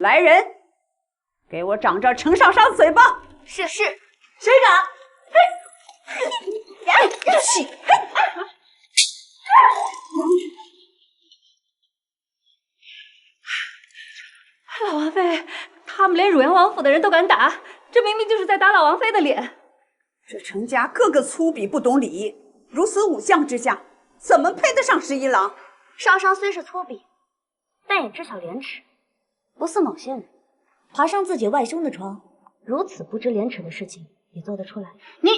来人，给我掌着程少商嘴巴！是。谁敢？老王妃，他们连汝阳王府的人都敢打，这明明就是在打老王妃的脸。这程家个个粗鄙不懂礼，如此武将之下，怎么配得上11郎？少商虽是粗鄙，但也知晓廉耻，不似某些人爬上自己外兄的床，如此不知廉耻的事情也做得出来。你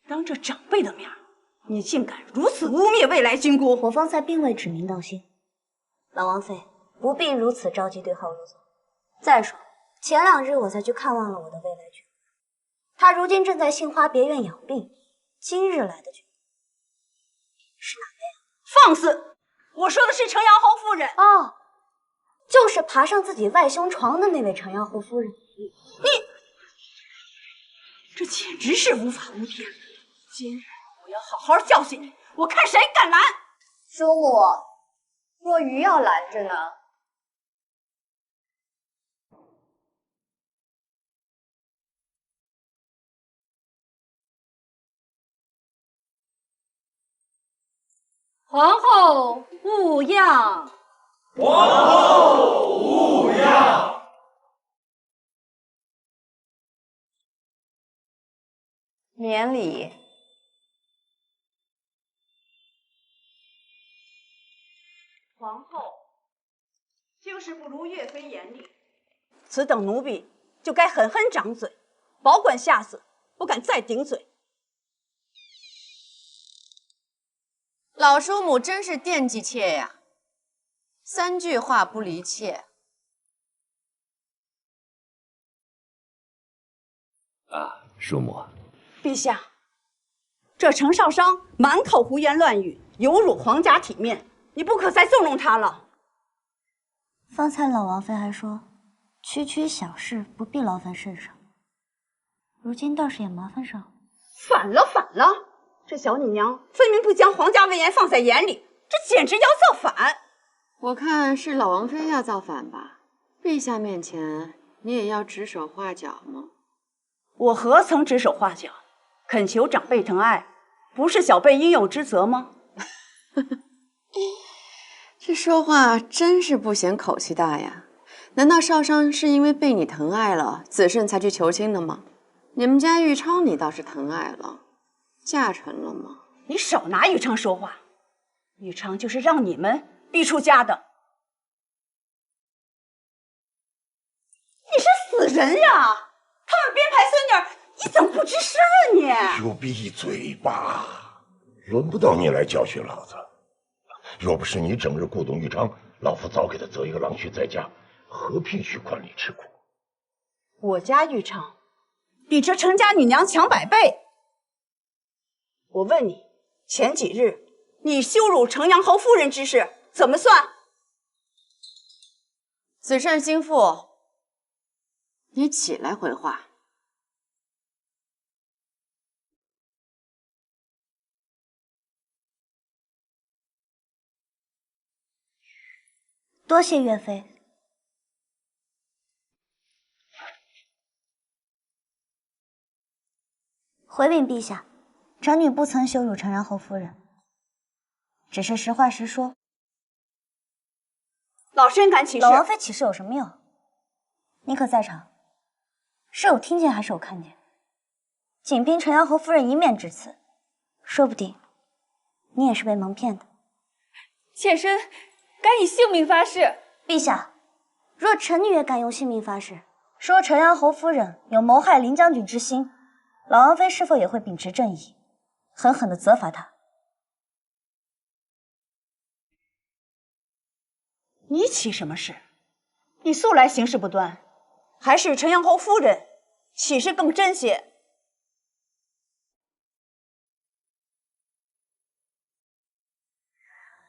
当着长辈的面，你竟敢如此污蔑未来金姑！我方才并未指名道姓，老王妃不必如此着急对号入座。再说，前2日我才去看望了我的未来君，他如今正在杏花别院养病，今日来的君是哪位啊？放肆！我说的是程阳侯夫人。哦，就是爬上自己外兄床的那位程阳侯夫人。你这简直是无法无天！今日我要好好教训你，我看谁敢拦！叔母，若愚要拦着呢？皇后勿恙！皇后勿恙！免礼。皇后就是不如岳飞严厉，此等奴婢就该狠狠掌嘴，保管下次不敢再顶嘴。老叔母真是惦记妾呀，3句话不离妾。啊，叔母。陛下，这程少商满口胡言乱语，有辱皇家体面，你不可再纵容他了。方才老王妃还说，区区小事不必劳烦圣上，如今倒是也麻烦上了。反了！这小女娘分明不将皇家威严放在眼里，这简直要造反！我看是老王妃要造反吧？陛下面前你也要指手画脚吗？我何曾指手画脚？恳求长辈疼爱，不是小辈应有之责吗？这说话真是不嫌口气大呀！难道少商是因为被你疼爱了，子慎才去求亲的吗？你们家玉昌你倒是疼爱了，嫁成了吗？你少拿玉昌说话，玉昌就是让你们逼出家的。你是死人呀！他们编排孙女，你怎么不吱声啊你？就闭嘴吧，轮不到你来教训老子。若不是你整日顾董玉昌，老夫早给他择一个郎婿在家，何必去管理吃苦？我家玉昌比这程家女娘强100倍。我问你，前几日你羞辱程阳侯夫人之事怎么算？子慎心腹，你起来回话。多谢岳飞。回禀陛下，臣女不曾羞辱程阳侯夫人，只是实话实说。老身敢起誓。老王妃起誓有什么用？你可在场？是有听见还是有看见？仅凭程阳侯夫人一面之词，说不定你也是被蒙骗的。妾身敢以性命发誓。陛下，若臣女也敢用性命发誓，说程阳侯夫人有谋害林将军之心，老王妃是否也会秉持正义，狠狠地责罚她？你起什么誓？你素来行事不端，还是程阳侯夫人起誓更真些？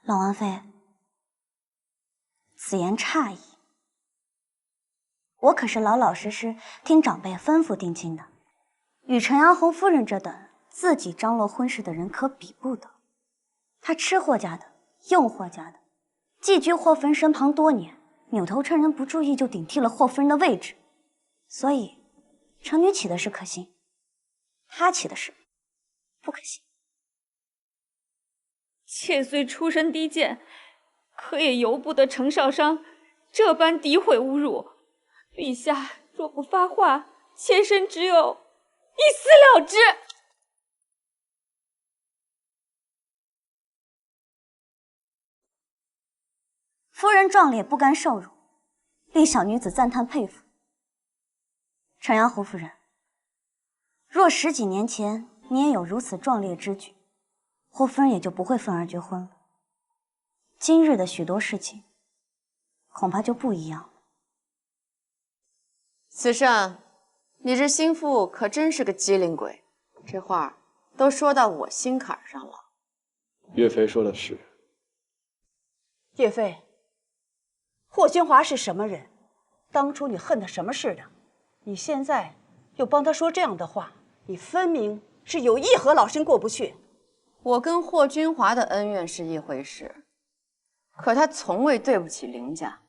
老王妃，此言差矣。我可是老老实实听长辈吩咐定亲的，与程阳侯夫人这等自己张罗婚事的人可比不得。她吃霍家的，用霍家的，寄居霍夫人身旁多年，扭头趁人不注意就顶替了霍夫人的位置，所以程女起的是可心，她起的是不可心。妾虽出身低贱，可也由不得程少商这般诋毁侮辱。陛下若不发话，妾身只有一死了之。夫人壮烈，不甘受辱，令小女子赞叹佩服。程阳侯夫人，若10几年前你也有如此壮烈之举，霍夫人也就不会愤而绝婚了。今日的许多事情，恐怕就不一样了。子胜，你这心腹可真是个机灵鬼，这话都说到我心坎上了。岳飞说的是。岳飞，霍君华是什么人？当初你恨他什么似的？你现在又帮他说这样的话，你分明是有意和老身过不去。我跟霍君华的恩怨是一回事，可他从未对不起林家，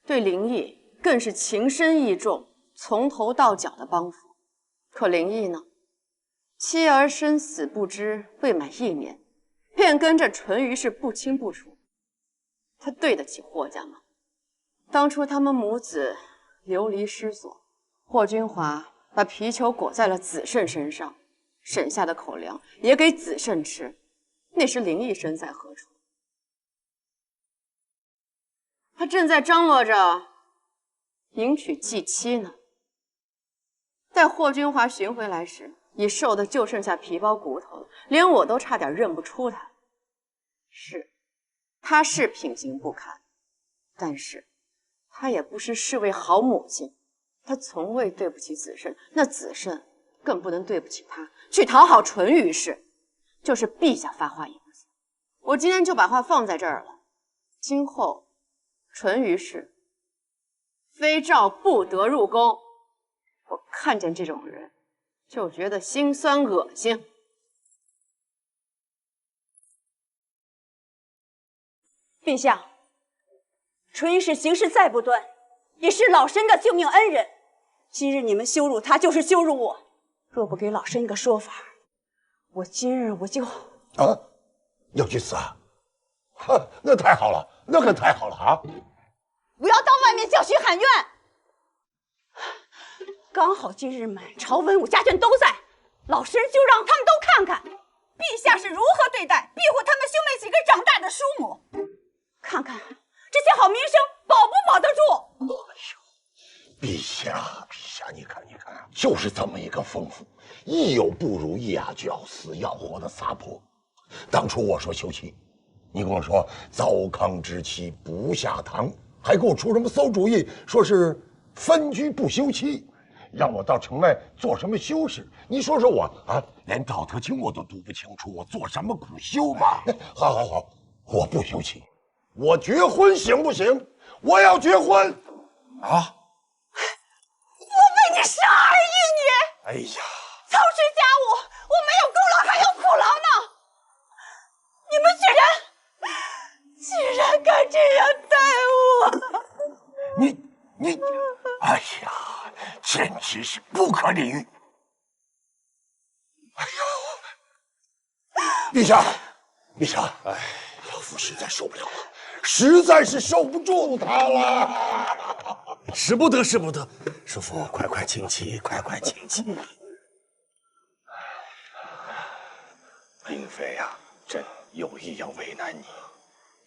对林毅更是情深意重，从头到脚的帮扶。可林毅呢，妻儿生死不知，未满1年，便跟着淳于氏不清不楚，他对得起霍家吗？当初他们母子流离失所，霍君华把皮球裹在了子胜身上，省下的口粮也给子胜吃，那时林毅身在何处？他正在张罗着迎娶继妻呢。待霍君华寻回来时，已瘦得就剩下皮包骨头了，连我都差点认不出他。是，他是品行不堪，但是他也不失是位好母亲。他从未对不起子胜，那子胜更不能对不起他，去讨好淳于氏，就是陛下发话也不行。我今天就把话放在这儿了，今后淳于氏非诏不得入宫。我看见这种人就觉得心酸恶心。陛下，淳于氏行事再不端，也是老身的救命恩人。今日你们羞辱他，就是羞辱我。若不给老身一个说法，我今日我就……啊，要去死啊！哈，那太好了，那可太好了啊！不要到外面叫屈喊冤。刚好今日满朝文武家眷都在，老身就让他们都看看陛下是如何对待庇护他们兄妹几个长大的叔母，看看这些好名声保不保得住。哎呦，陛下，你看，就是这么一个疯妇，一有不如意啊，就要死要活的撒泼。当初我说休妻，你跟我说糟糠之妻不下堂，还给我出什么馊主意，说是分居不休妻，让我到城外做什么修士？你说说我啊，连道德经我都读不清楚，我做什么苦修嘛？好，我不休妻，我绝婚行不行？我要结婚啊！为你生儿育女，哎呀，操持家务，我没有功劳还有苦劳呢。你们居然敢这样待我！你，哎呀，简直是不可理喻！哎呦，陛下，哎，老夫实在受不了了，实在是受不住他了。使不得，叔父，快请起，快请起。林妃呀，朕有意要为难你。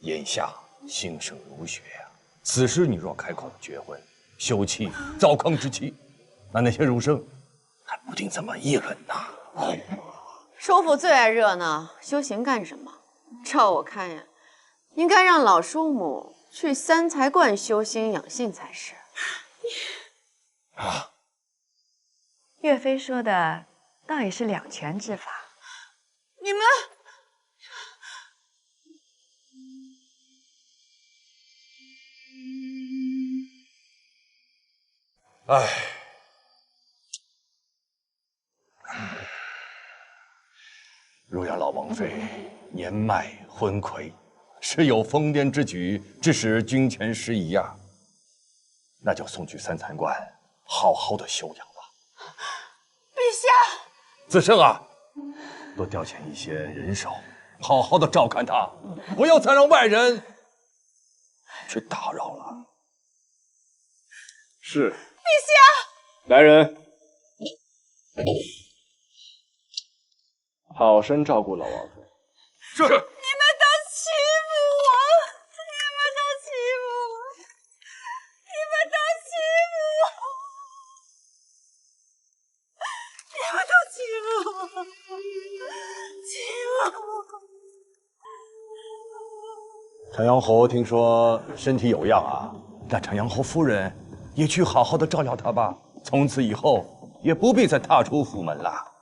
眼下兴盛儒学呀，此时你若开口绝婚、休妻、糟糠之妻，那些儒生还不定怎么议论呢。哎呀，叔父最爱热闹，修行干什么？照我看呀，应该让老叔母去三才观修心养性才是。啊，岳飞说的倒也是两全之法。你们哎，若要老王妃年迈昏聩，是有疯癫之举，致使君前失仪呀。那就送去三残观，好好的休养吧。陛下，子胜啊，多调遣一些人手，好好的照看他，不要再让外人去打扰了。是。陛下，来人，好生照顾老王妃。是。你们都欺负我！你们都欺负我！你们都欺负我！你们都欺负我！欺负我！长阳侯听说身体有恙啊，那长阳侯夫人也去好好的照料他吧。从此以后也不必再踏出府门了。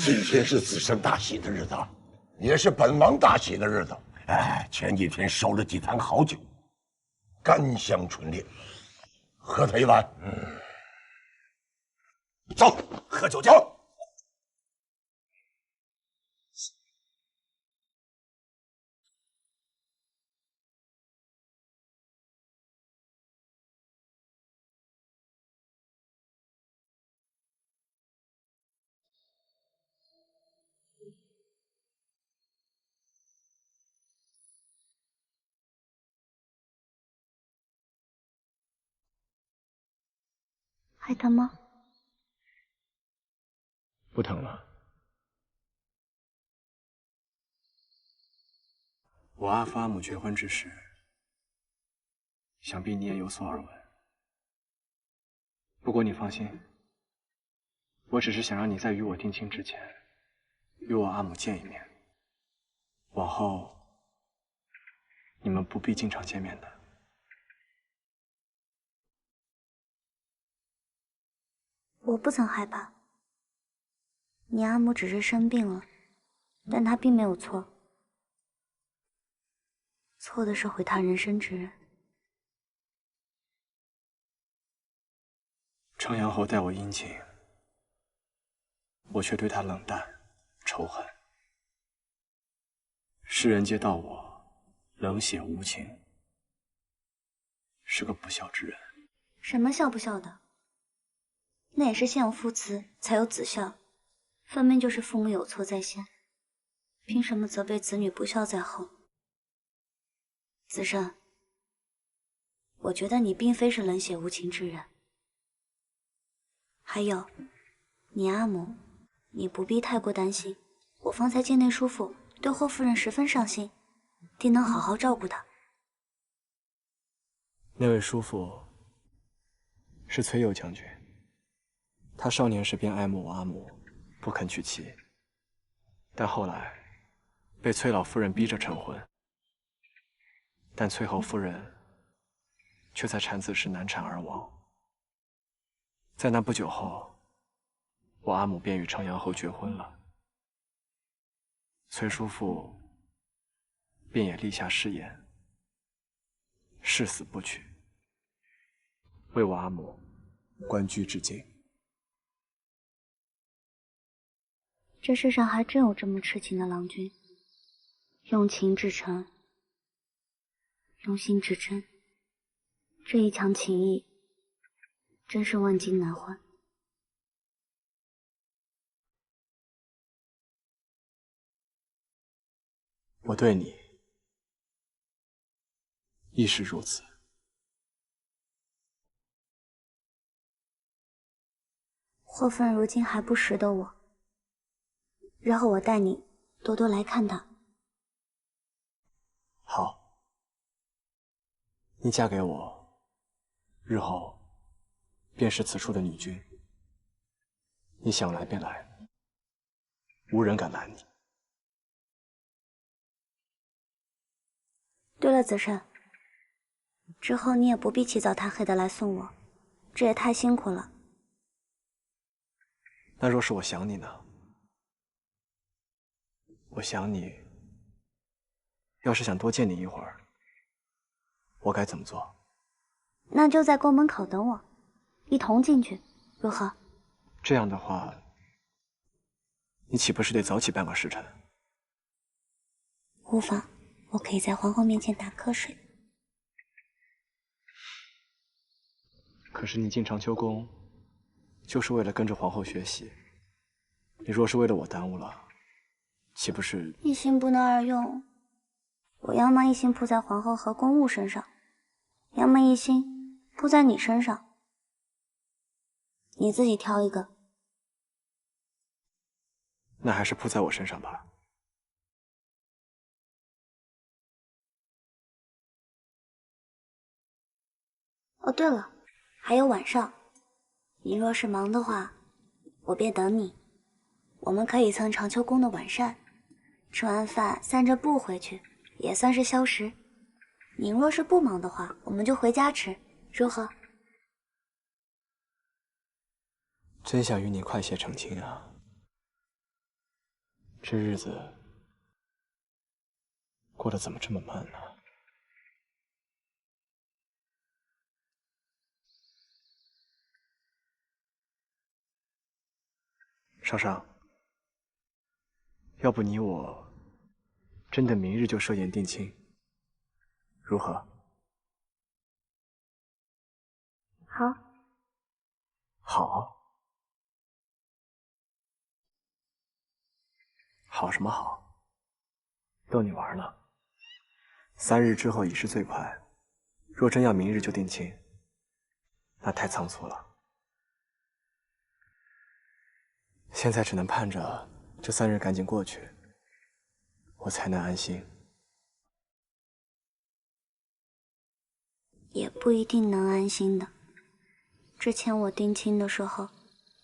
今天是子胜大喜的日子，也是本王大喜的日子。哎，前几天收了几坛好酒，甘香醇烈，喝他一碗。走，喝酒去。还疼吗？不疼了。我阿父阿母结婚之事，想必你也有所耳闻。不过你放心，我只是想让你在与我定亲之前，与我阿母见一面。往后，你们不必经常见面的。我不曾害怕。你阿母只是生病了，但她并没有错，错的是毁她人生之人。长阳侯待我殷勤，我却对他冷淡仇恨。世人皆道我冷血无情，是个不孝之人。什么孝不孝的？那也是先有父慈，才有子孝，分明就是父母有错在先，凭什么责备子女不孝在后？子胜，我觉得你并非是冷血无情之人。还有，你阿母，你不必太过担心。我方才见那叔父对霍夫人十分上心，定能好好照顾她。那位叔父是崔佑将军，他少年时便爱慕我阿母，不肯娶妻，但后来被崔老夫人逼着成婚，但崔侯夫人却在产子时难产而亡。在那不久后，我阿母便与长阳侯结婚了，崔叔父便也立下誓言，誓死不娶，为我阿母关雎至今。这世上还真有这么痴情的郎君，用情至诚，用心至真，这一腔情谊真是万金难换。我对你亦是如此。霍夫人如今还不识得我，日后我带你多多来看她。好，你嫁给我，日后便是此处的女君，你想来便来，无人敢拦你。对了，子胜，之后你也不必起早贪黑的来送我，这也太辛苦了。那若是我想你呢？我想你，要是想多见你一会儿，我该怎么做？那就在宫门口等我，一同进去，如何？这样的话，你岂不是得早起半个时辰？无妨，我可以在皇后面前打瞌睡。可是你进长秋宫，就是为了跟着皇后学习。你若是为了我耽误了，岂不是……一心不能二用，我要么一心扑在皇后和公务身上，要么一心扑在你身上。你自己挑一个。那还是扑在我身上吧。哦，对了，还有晚上，你若是忙的话，我便等你。我们可以蹭长秋宫的晚膳，吃完饭散着步回去，也算是消食。你若是不忙的话，我们就回家吃，如何？真想与你快些成亲啊！这日子过得怎么这么慢呢？少商，要不你我真的明日就设宴定亲，如何？好。好。好什么好？逗你玩呢。3日之后已是最快，若真要明日就定亲，那太仓促了。现在只能盼着这3日赶紧过去，我才能安心。也不一定能安心的。之前我定亲的时候，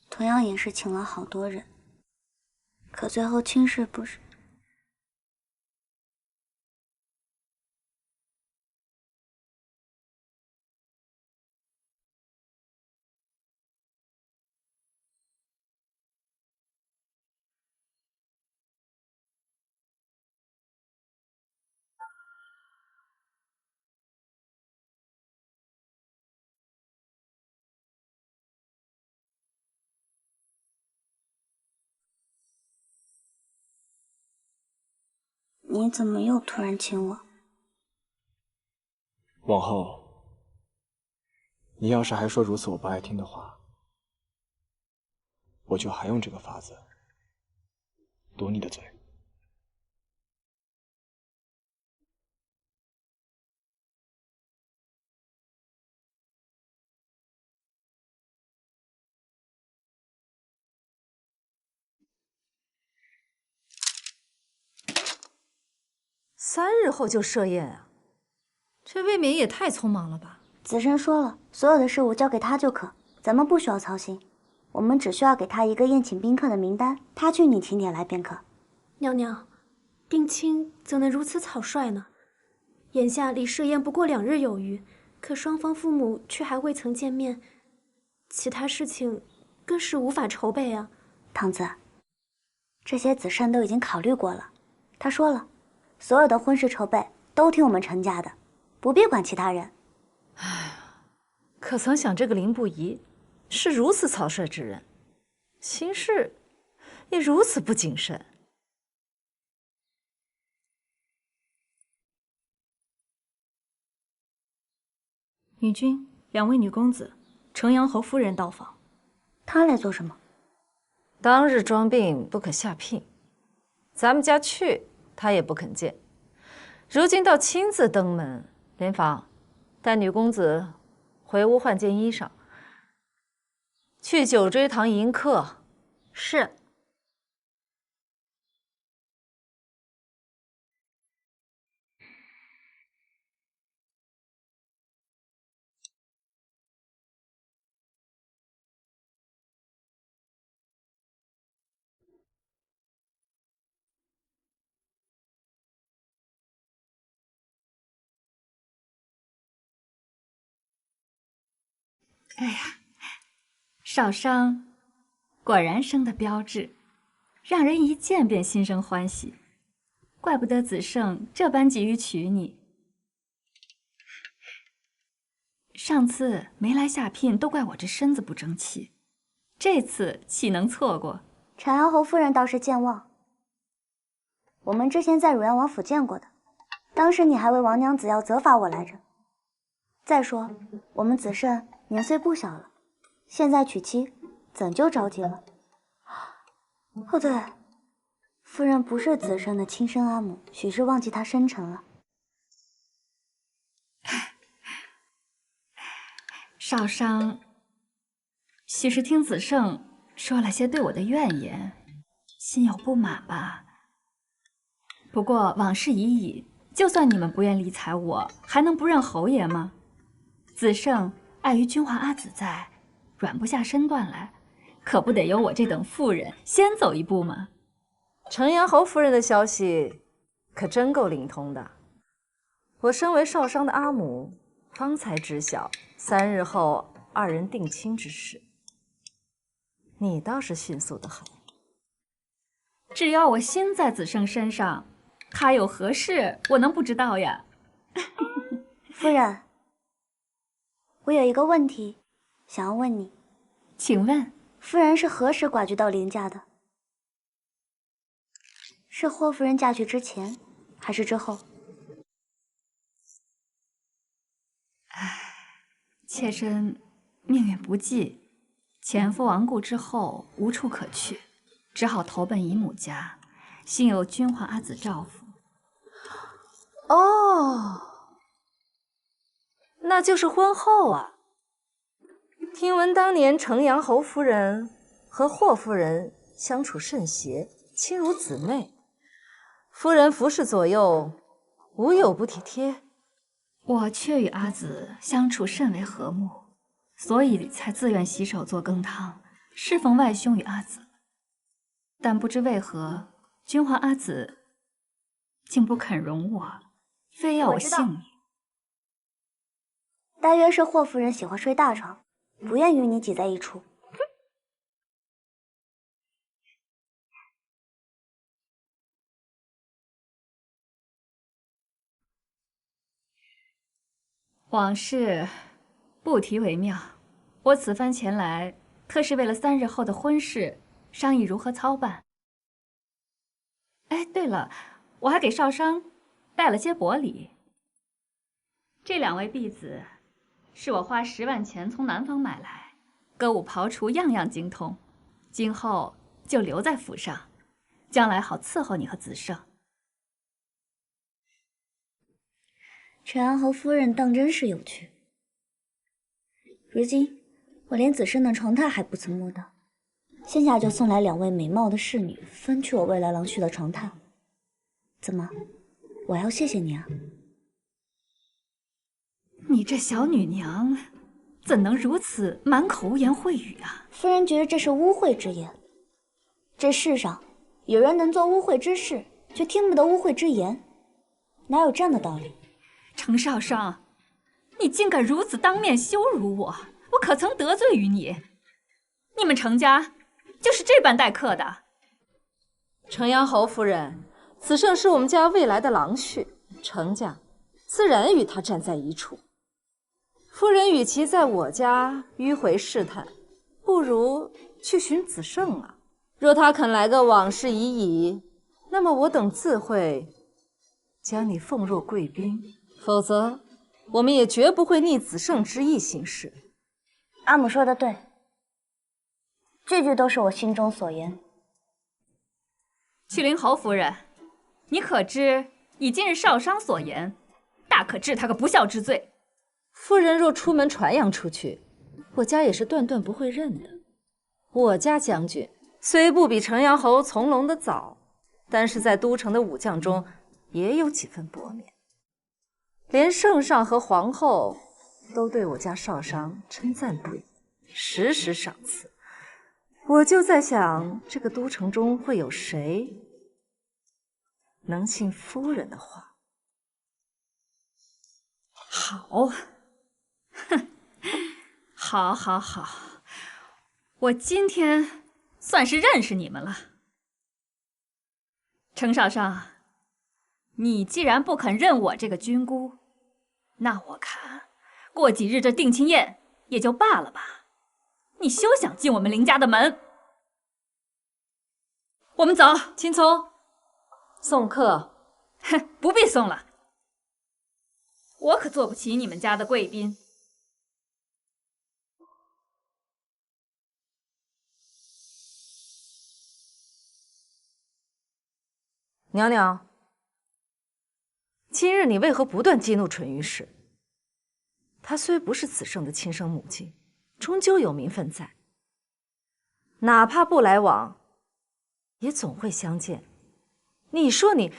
同样也是请了好多人，可最后亲事不是……你怎么又突然亲我？往后，你要是还说如此我不爱听的话，我就还用这个法子堵你的嘴。3日后就设宴啊，这未免也太匆忙了吧？子申说了，所有的事务交给他就可，咱们不需要操心。我们只需要给他一个宴请宾客的名单，他去拟请帖来便可。娘娘，定亲怎能如此草率呢？眼下离设宴不过2日有余，可双方父母却还未曾见面，其他事情更是无法筹备啊。堂子，这些子申都已经考虑过了。他说了，所有的婚事筹备都听我们陈家的，不必管其他人。可曾想这个林不疑是如此草率之人，行事也如此不谨慎。女君，2位女公子，城阳侯夫人到访。她来做什么？当日装病不可下聘，咱们家去她也不肯见，如今倒亲自登门。莲芳，带女公子回屋换件衣裳，去九锥堂迎客。是。哎呀，少商果然生得标致，让人一见便心生欢喜。怪不得子胜这般急于娶你。上次没来下聘，都怪我这身子不争气，这次岂能错过？陈阳侯夫人倒是健忘，我们之前在汝阳王府见过的，当时你还为王娘子要责罚我来着。再说，我们子胜年岁不小了，现在娶妻，怎就着急了？哦对，夫人不是子胜的亲生阿母，许是忘记他生辰了。少商许是听子胜说了些对我的怨言，心有不满吧。不过往事已矣，就算你们不愿理睬我，还能不认侯爷吗？子胜碍于君华阿紫在，软不下身段来，可不得由我这等妇人先走一步吗？程阳侯夫人的消息可真够灵通的，我身为少商的阿母，方才知晓3日后2人定亲之事。你倒是迅速得很。只要我心在子胜身上，他有何事，我能不知道呀？夫人，我有一个问题想要问你。请问，夫人是何时寡居到林家的？是霍夫人嫁去之前，还是之后？妾身命运不济，前夫亡故之后无处可去，只好投奔姨母家，幸有君华阿紫照拂。哦，那就是婚后啊。听闻当年程阳侯夫人和霍夫人相处甚协，亲如姊妹，夫人服侍左右，无有不体贴。我却与阿紫相处甚为和睦，所以才自愿洗手做羹汤，侍奉外兄与阿紫。但不知为何，君华阿紫竟不肯容我，非要我姓你。大约是霍夫人喜欢睡大床，不愿与你挤在一处。往事不提为妙。我此番前来，特是为了3日后的婚事商议如何操办。哎，对了，我还给少商带了些薄礼。这2位婢子是我花10万钱从南方买来，歌舞刨除样样精通，今后就留在府上，将来好伺候你和子胜。陈阳侯夫人当真是有趣。如今我连子胜的床榻还不曾摸到，现下就送来2位美貌的侍女，分去我未来郎婿的床榻。怎么，我要谢谢你啊？你这小女娘，怎能如此满口污言秽语啊？夫人觉得这是污秽之言。这世上有人能做污秽之事，却听不得污秽之言，哪有这样的道理？程少商，你竟敢如此当面羞辱我，我可曾得罪于你？你们程家就是这般待客的？程阳侯夫人，子胜是我们家未来的郎婿，程家自然与他站在一处。夫人与其在我家迂回试探，不如去寻子胜啊。若他肯来个往事已矣，那么我等自会将你奉若贵宾，否则我们也绝不会逆子胜之意行事。阿母说的对，句句都是我心中所言。去灵侯夫人，你可知以今日少商所言，大可治他个不孝之罪。夫人若出门传扬出去，我家也是断断不会认的。我家将军虽不比程阳侯从龙的早，但是在都城的武将中也有几分薄面，连圣上和皇后都对我家少商称赞不已，时时赏赐。我就在想，这个都城中会有谁能信夫人的话？好，哼，好，好，好，我今天算是认识你们了。程少商，你既然不肯认我这个军姑，那我看过几日这定亲宴也就罢了吧。你休想进我们林家的门。我们走。青葱，送客。哼，不必送了，我可做不起你们家的贵宾。娘娘，今日你为何不断激怒淳于氏？她虽不是子胜的亲生母亲，终究有名分在，哪怕不来往，也总会相见。你说你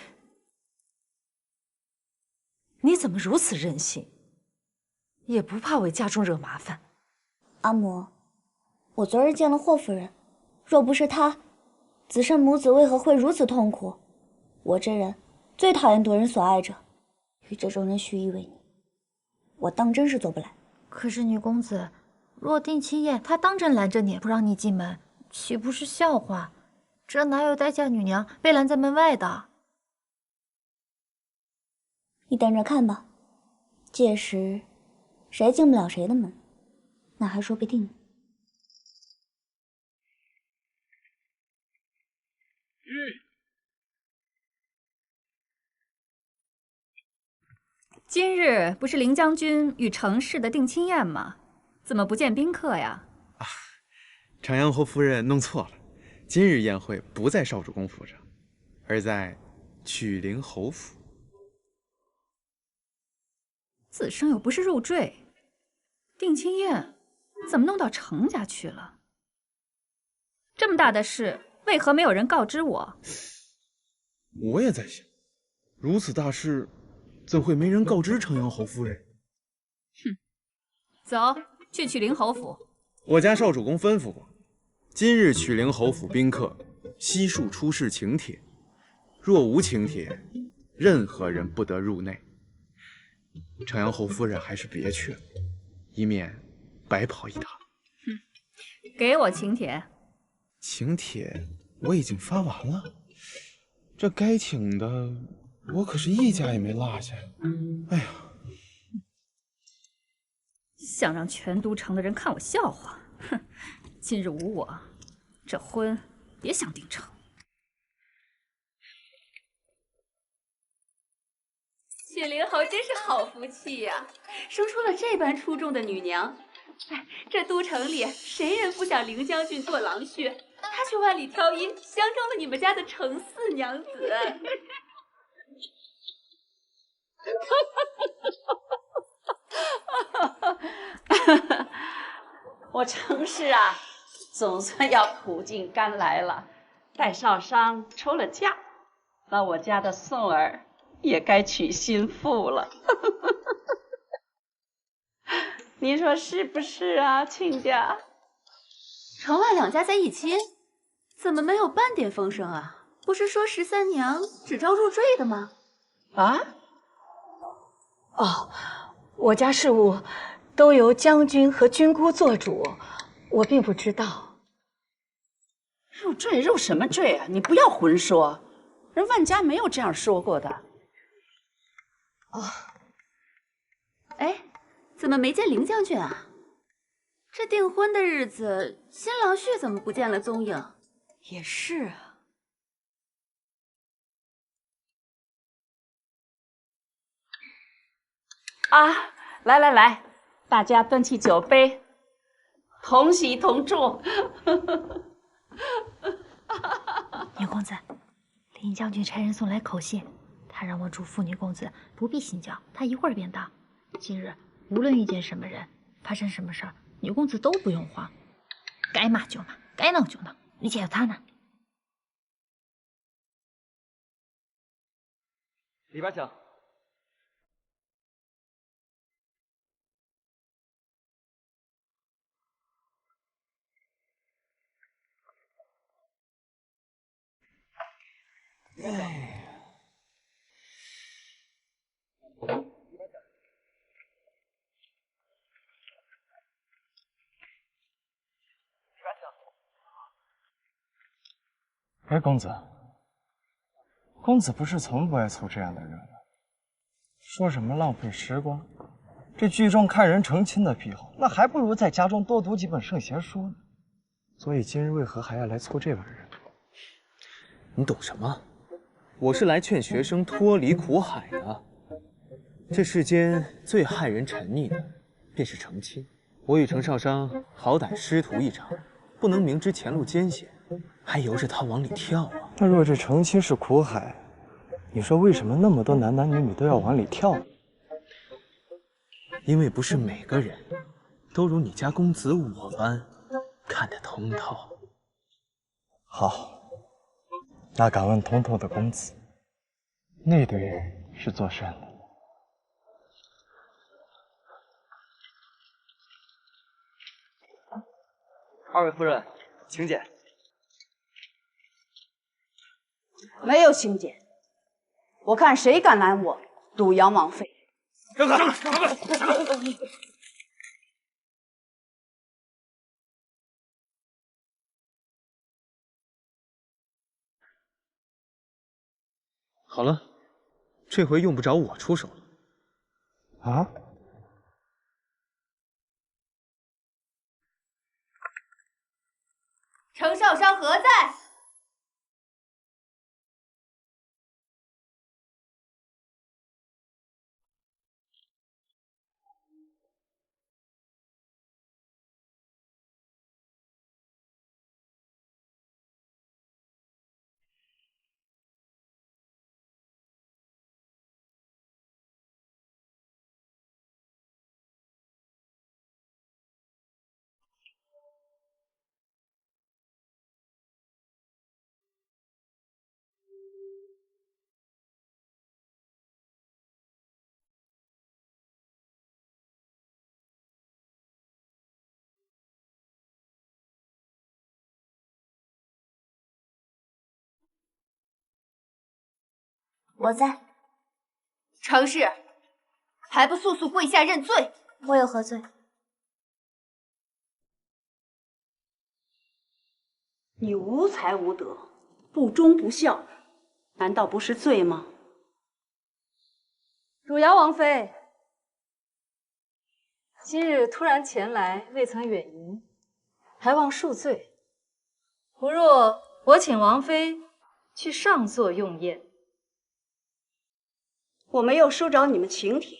怎么如此任性，也不怕为家中惹麻烦？阿母，我昨日见了霍夫人，若不是她，子胜母子为何会如此痛苦？我这人最讨厌夺人所爱者，与这种人虚以为尼，我当真是做不来。可是女公子，若定亲宴，他当真拦着你不让你进门，岂不是笑话？这哪有待嫁女娘被拦在门外的？你等着看吧，届时谁进不了谁的门，那还说不定呢。今日不是林将军与程氏的定亲宴吗？怎么不见宾客呀？长阳侯夫人弄错了，今日宴会不在少主公府上，而在曲陵侯府。子胜又不是入赘，定亲宴怎么弄到程家去了？这么大的事，为何没有人告知我？我也在想，如此大事，怎会没人告知长阳侯夫人？哼，走去曲陵侯府。我家少主公吩咐过，今日曲陵侯府宾客悉数出示请帖，若无请帖，任何人不得入内。长阳侯夫人还是别去了，以免白跑一趟。哼，给我请帖。请帖我已经发完了，这该请的我可是一家也没落下。哎呀，想让全都城的人看我笑话？哼，今日无我，这婚别想定成。雪灵侯真是好福气呀，生出了这般出众的女娘。哎，这都城里谁人不想凌将军做郎婿？他却万里挑一，相中了你们家的程四娘子。我程氏啊，总算要苦尽甘来了。待少商出了嫁，那我家的宋儿也该娶新妇了。你说是不是啊，亲家？城外两家在议亲，怎么没有半点风声啊？不是说13娘只招入赘的吗？啊？哦，我家事务都由将军和军姑做主，我并不知道。入赘入什么赘啊？你不要混说，人万家没有这样说过的。哦，哎，怎么没见凌将军啊？这订婚的日子，新郎婿怎么不见了踪影？也是啊。啊，来来来，大家端起酒杯，同喜同祝。女公子，林将军差人送来口信，他让我嘱咐女公子不必心焦，他一会儿便到。今日无论遇见什么人，发生什么事儿，女公子都不用慌，该骂就骂，该闹就闹，而且有他呢。里边请。哎。哎，公子，公子不是从不爱凑这样的热闹，说什么浪费时光，这剧中看人成亲的癖好，那还不如在家中多读几本圣贤书呢。所以今日为何还要来凑这玩意儿？你懂什么？我是来劝学生脱离苦海的。这世间最害人沉溺的，便是成亲。我与程少商好歹师徒一场，不能明知前路艰险，还由着他往里跳啊！那若这成亲是苦海，你说为什么那么多男男女女都要往里跳呢？因为不是每个人都如你家公子我般看得通透。好，那敢问通透的公子，那对人是做甚的？二位夫人，请柬。没有请柬，我看谁敢拦我赌杨王妃。让开！好了，这回用不着我出手了。啊？程少商何在？我在。程氏，还不速速跪下认罪！我有何罪？你无才无德，不忠不孝，难道不是罪吗？汝阳王妃，今日突然前来，未曾远迎，还望恕罪。不若我请王妃去上座用宴。我没有收着你们请帖，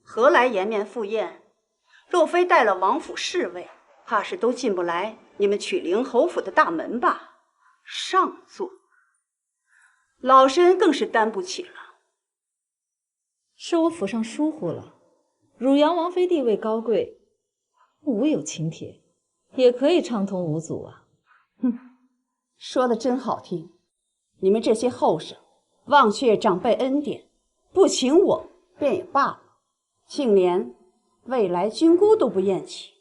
何来颜面赴宴？若非带了王府侍卫，怕是都进不来你们曲陵侯府的大门吧？上座，老身更是担不起了。是我府上疏忽了。汝阳王妃地位高贵，无有请帖，也可以畅通无阻啊。哼，说的真好听。你们这些后生，忘却长辈恩典，不请我便也罢了，竟连未来君姑都不厌弃，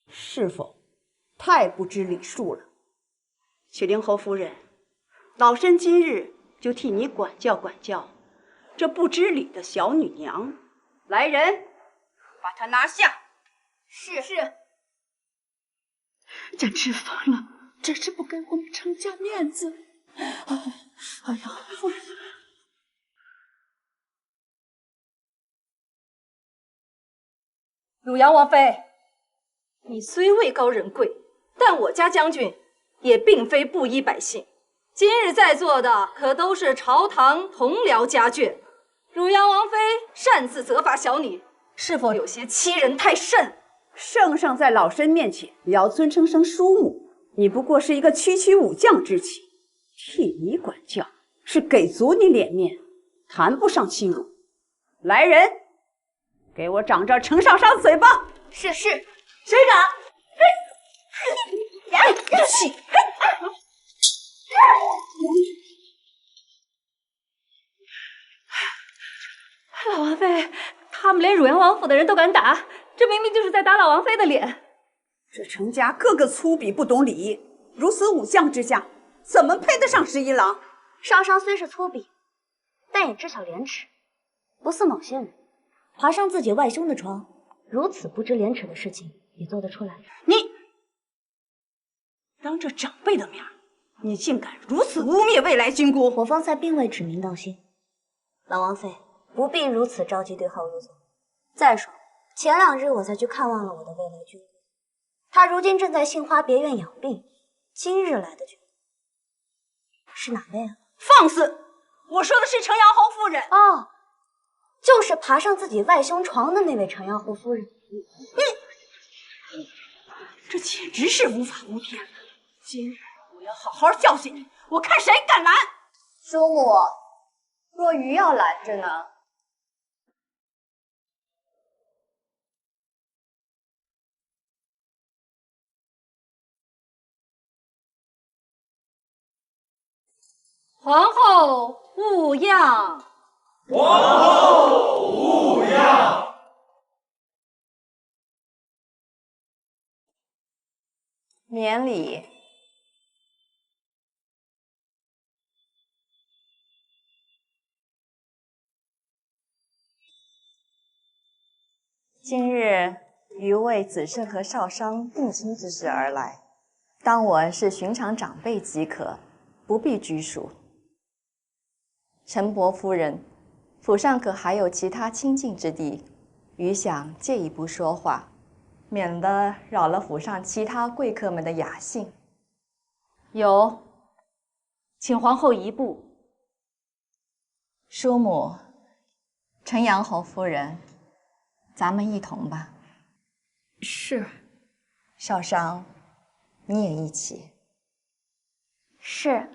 是否太不知礼数了？曲陵侯夫人，老身今日就替你管教管教这不知礼的小女娘。来人，把她拿下！是。真是疯了，真是不给我们程家面子。哎呀，夫人。汝阳王妃，你虽位高人贵，但我家将军也并非布衣百姓。今日在座的可都是朝堂同僚家眷，汝阳王妃擅自责罚小女，是否有些欺人太甚？圣上在老身面前也要尊称声叔母，你不过是一个区区武将之妻，替你管教是给足你脸面，谈不上欺辱。来人，给我掌着程少商嘴巴！是。谁敢？老王妃，他们连汝阳王府的人都敢打，这明明就是在打老王妃的脸。这程家个个粗鄙不懂礼仪，如此武将之家，怎么配得上11郎？少商虽是粗鄙，但也知晓廉耻，不似某些人爬上自己外兄的床，如此不知廉耻的事情也做得出来。你当着长辈的面你竟敢如此污蔑未来军姑！我方才并未指名道姓，老王妃不必如此着急对号入座。再说，前2日我才去看望了我的未来军姑，她如今正在杏花别院养病，今日来的军姑是哪位啊？放肆！我说的是程阳侯夫人。哦，就是爬上自己外兄床的那位程阳侯夫人。你，这简直是无法无天了！今日我要好好教训你，我看谁敢拦！叔母，若愚要拦着呢？皇后勿恙！皇后勿恙！免礼。今日余为子胜和少商定亲之事而来，当我是寻常长辈即可，不必拘束。陈伯夫人，府上可还有其他亲近之地？余想借一步说话，免得扰了府上其他贵客们的雅兴。有，请皇后移步。叔母，程阳侯夫人，咱们一同吧。是。少商，你也一起。是。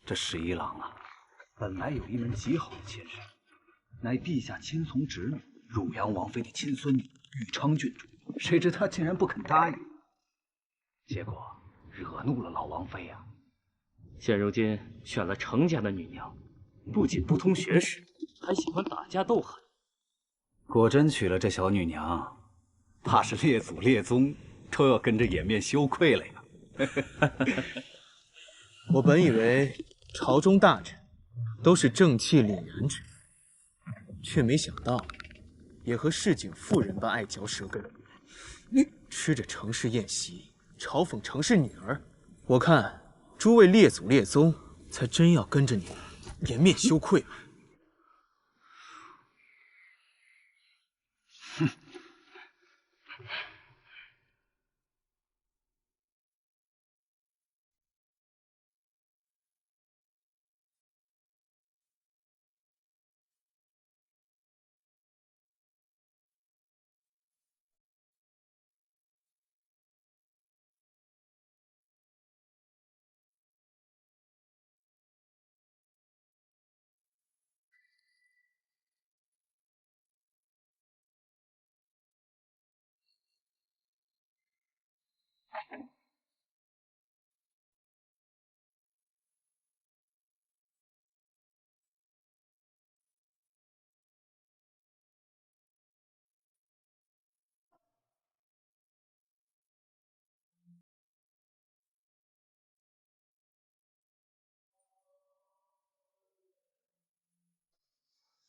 这11郎啊，本来有一门极好的前身，乃陛下亲从侄女汝阳王妃的亲孙女玉昌郡主，谁知她竟然不肯答应，结果惹怒了老王妃啊。现如今选了程家的女娘，不仅不通学识，还喜欢打架斗狠。果真娶了这小女娘，怕是列祖列宗都要跟着掩面羞愧了呀。我本以为朝中大臣都是正气凛然之人，却没想到也和市井妇人般爱嚼舌根，吃着程氏宴席，嘲讽程氏女儿。我看诸位列祖列宗才真要跟着你颜面羞愧。哼！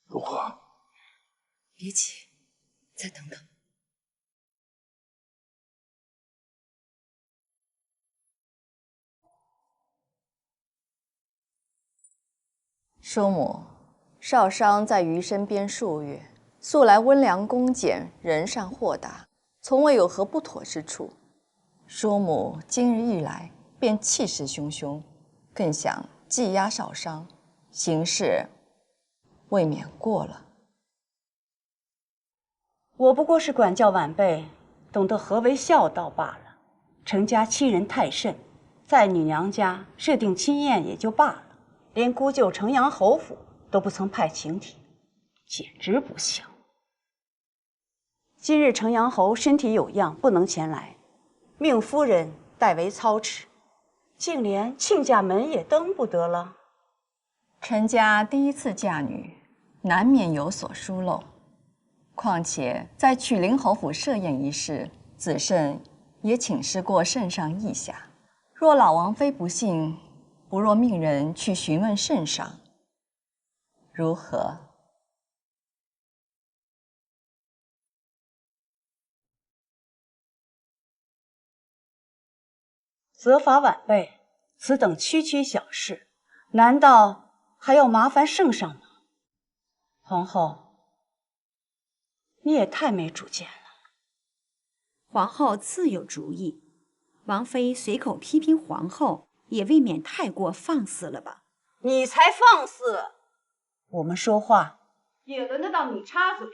如何？别急，再等等。叔母，少商在余身边数月，素来温良恭俭，仁善豁达，从未有何不妥之处。叔母今日一来，便气势汹汹，更想技压少商，行事未免过了。我不过是管教晚辈，懂得何为孝道罢了。程家欺人太甚，在你娘家设定亲宴也就罢了，连姑舅程阳侯府都不曾派请帖，简直不孝。今日程阳侯身体有恙，不能前来，命夫人代为操持，竟连亲家门也登不得了。陈家第一次嫁女，难免有所疏漏。况且在曲陵侯府设宴一事，子慎也请示过圣上意下。若老王妃不信，不若命人去询问圣上，如何？责罚晚辈，此等区区小事，难道还要麻烦圣上吗？皇后，你也太没主见了。皇后自有主意，王妃随口批评皇后，也未免太过放肆了吧？你才放肆！我们说话也轮得到你插嘴？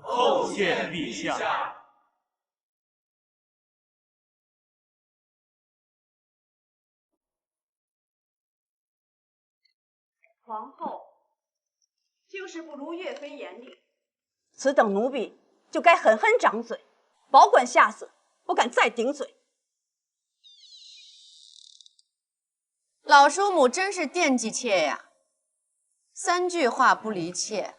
叩见陛下。皇后就是不如岳飞严厉，此等奴婢就该狠狠掌嘴，保管下次不敢再顶嘴。老叔母真是惦记妾呀，3句话不离妾。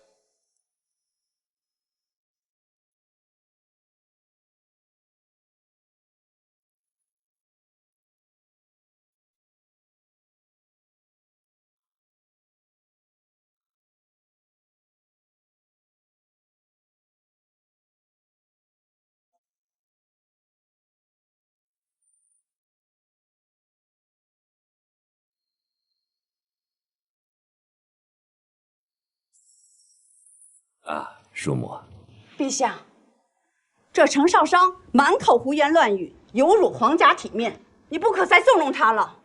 啊，叔母。陛下，这程少商满口胡言乱语，有辱皇家体面，你不可再纵容他了。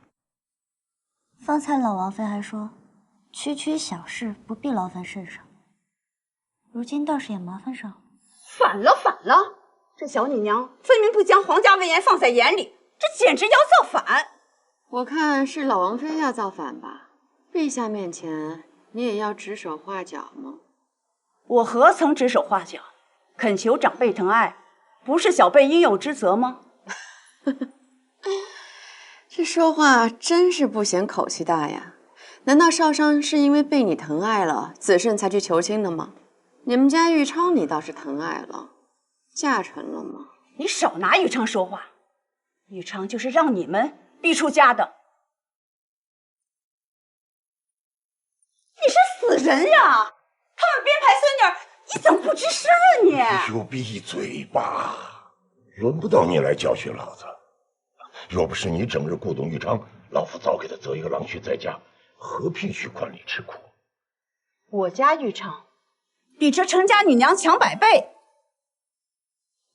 方才老王妃还说，区区小事不必劳烦圣上，如今倒是也麻烦上了。反了，反了！这小女娘分明不将皇家威严放在眼里，这简直要造反！我看是老王妃要造反吧？陛下面前你也要指手画脚吗？我何曾指手画脚？恳求长辈疼爱，不是小辈应有之责吗？这说话真是不嫌口气大呀！难道少商是因为被你疼爱了，子慎才去求亲的吗？你们家玉昌你倒是疼爱了，嫁成了吗？你少拿玉昌说话，玉昌就是让你们逼出家的。你是死人呀！他们编排孙女，你怎么不吱声啊你？你就闭嘴吧，轮不到你来教训老子。若不是你整日顾东玉昌，老夫早给他择一个郎婿在家，何必去宽里吃苦？我家玉昌比这程家女娘强100倍。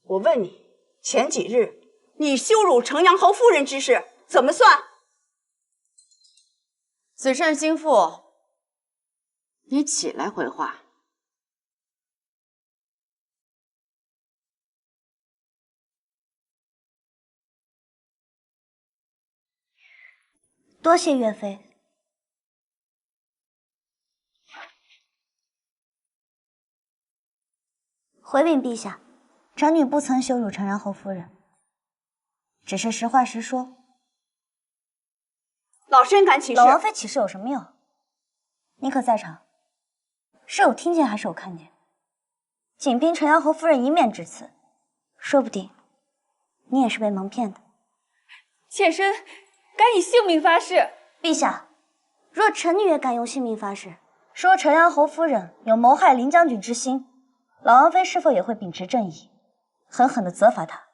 我问你，前几日你羞辱程阳侯夫人之事怎么算？子慎心腹，你起来回话。多谢岳飞。回禀陛下，臣女不曾羞辱程阳侯夫人，只是实话实说。老身敢起誓。老王妃起誓有什么用？你可在场？是有听见还是有看见？仅凭程阳侯夫人一面之词，说不定你也是被蒙骗的。妾身敢以性命发誓。陛下，若臣女也敢用性命发誓，说程阳侯夫人有谋害林将军之心，老王妃是否也会秉持正义，狠狠地责罚她？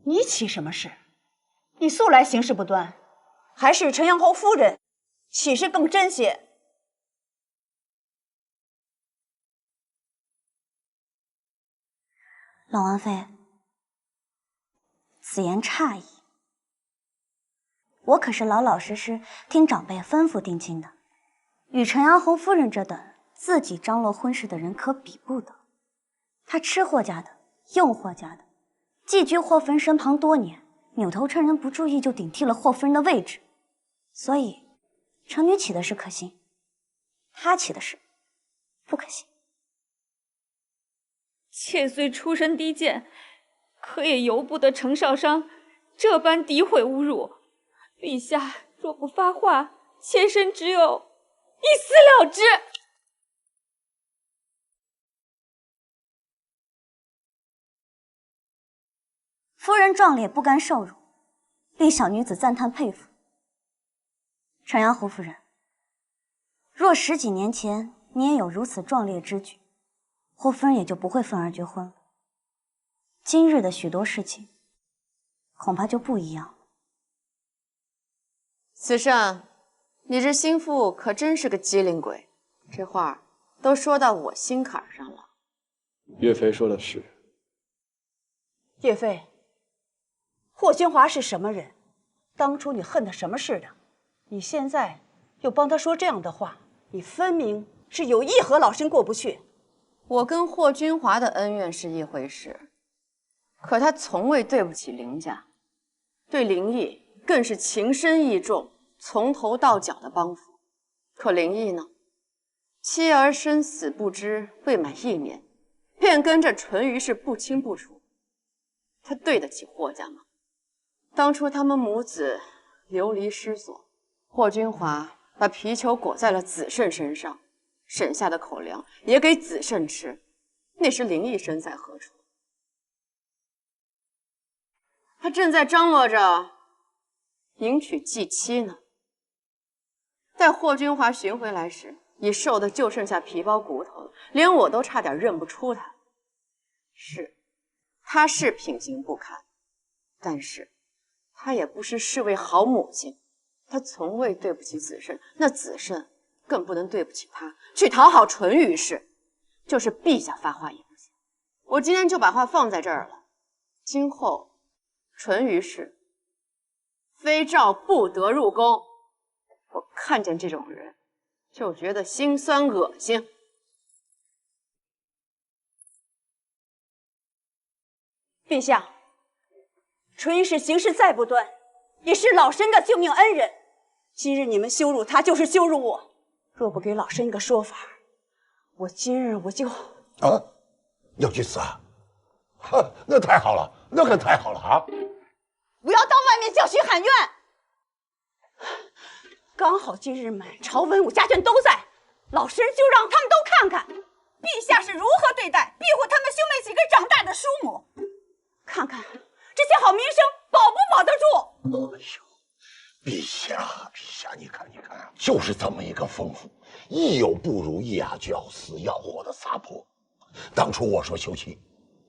你起什么誓？你素来行事不端，还是程阳侯夫人起誓更真些？老王妃，此言差矣。我可是老老实实听长辈吩咐定亲的，与陈阳侯夫人这等自己张罗婚事的人可比不得。她吃霍家的，用霍家的，寄居霍夫人身旁多年，扭头趁人不注意就顶替了霍夫人的位置。所以，程女起的是可信，她起的是不可信。妾虽出身低贱，可也由不得程少商这般诋毁侮辱。陛下若不发话，妾身只有一死了之。夫人壮烈，不甘受辱，令小女子赞叹佩服。陈阳侯夫人，若10几年前你也有如此壮烈之举，霍夫人也就不会愤而绝婚了。今日的许多事情，恐怕就不一样了。子胜，你这心腹可真是个机灵鬼，这话都说到我心坎上了。岳飞说的是。岳飞，霍君华是什么人？当初你恨他什么似的？你现在又帮他说这样的话，你分明是有意和老身过不去。我跟霍君华的恩怨是一回事，可他从未对不起林家，对林毅更是情深意重，从头到脚的帮扶。可林毅呢，妻儿生死不知，未满1年，便跟着淳于氏不清不楚。他对得起霍家吗？当初他们母子流离失所，霍君华把皮球裹在了子胜身上，省下的口粮也给子胜吃。那时林毅身在何处？他正在张罗着迎娶继妻呢。待霍君华寻回来时，已瘦得就剩下皮包骨头了，连我都差点认不出他。是，他是品行不堪，但是他也不是侍卫好母亲，他从未对不起子胜，那子胜更不能对不起他，去讨好淳于氏。就是陛下发话也不行。我今天就把话放在这儿了，今后淳于氏非诏不得入宫。我看见这种人就觉得心酸恶心。陛下，淳于氏行事再不端，也是老身的救命恩人。今日你们羞辱他，就是羞辱我。若不给老身一个说法，我今日我就……要去死啊！那太好了，那可太好了啊！不要到外面叫屈喊冤。刚好今日满朝文武家眷都在，老身就让他们都看看陛下是如何对待庇护他们兄妹几个长大的叔母，看看这些好名声保不保得住。哎呦，陛下，你看，就是这么一个疯妇，一有不如意啊就要死要活的撒泼。当初我说休妻，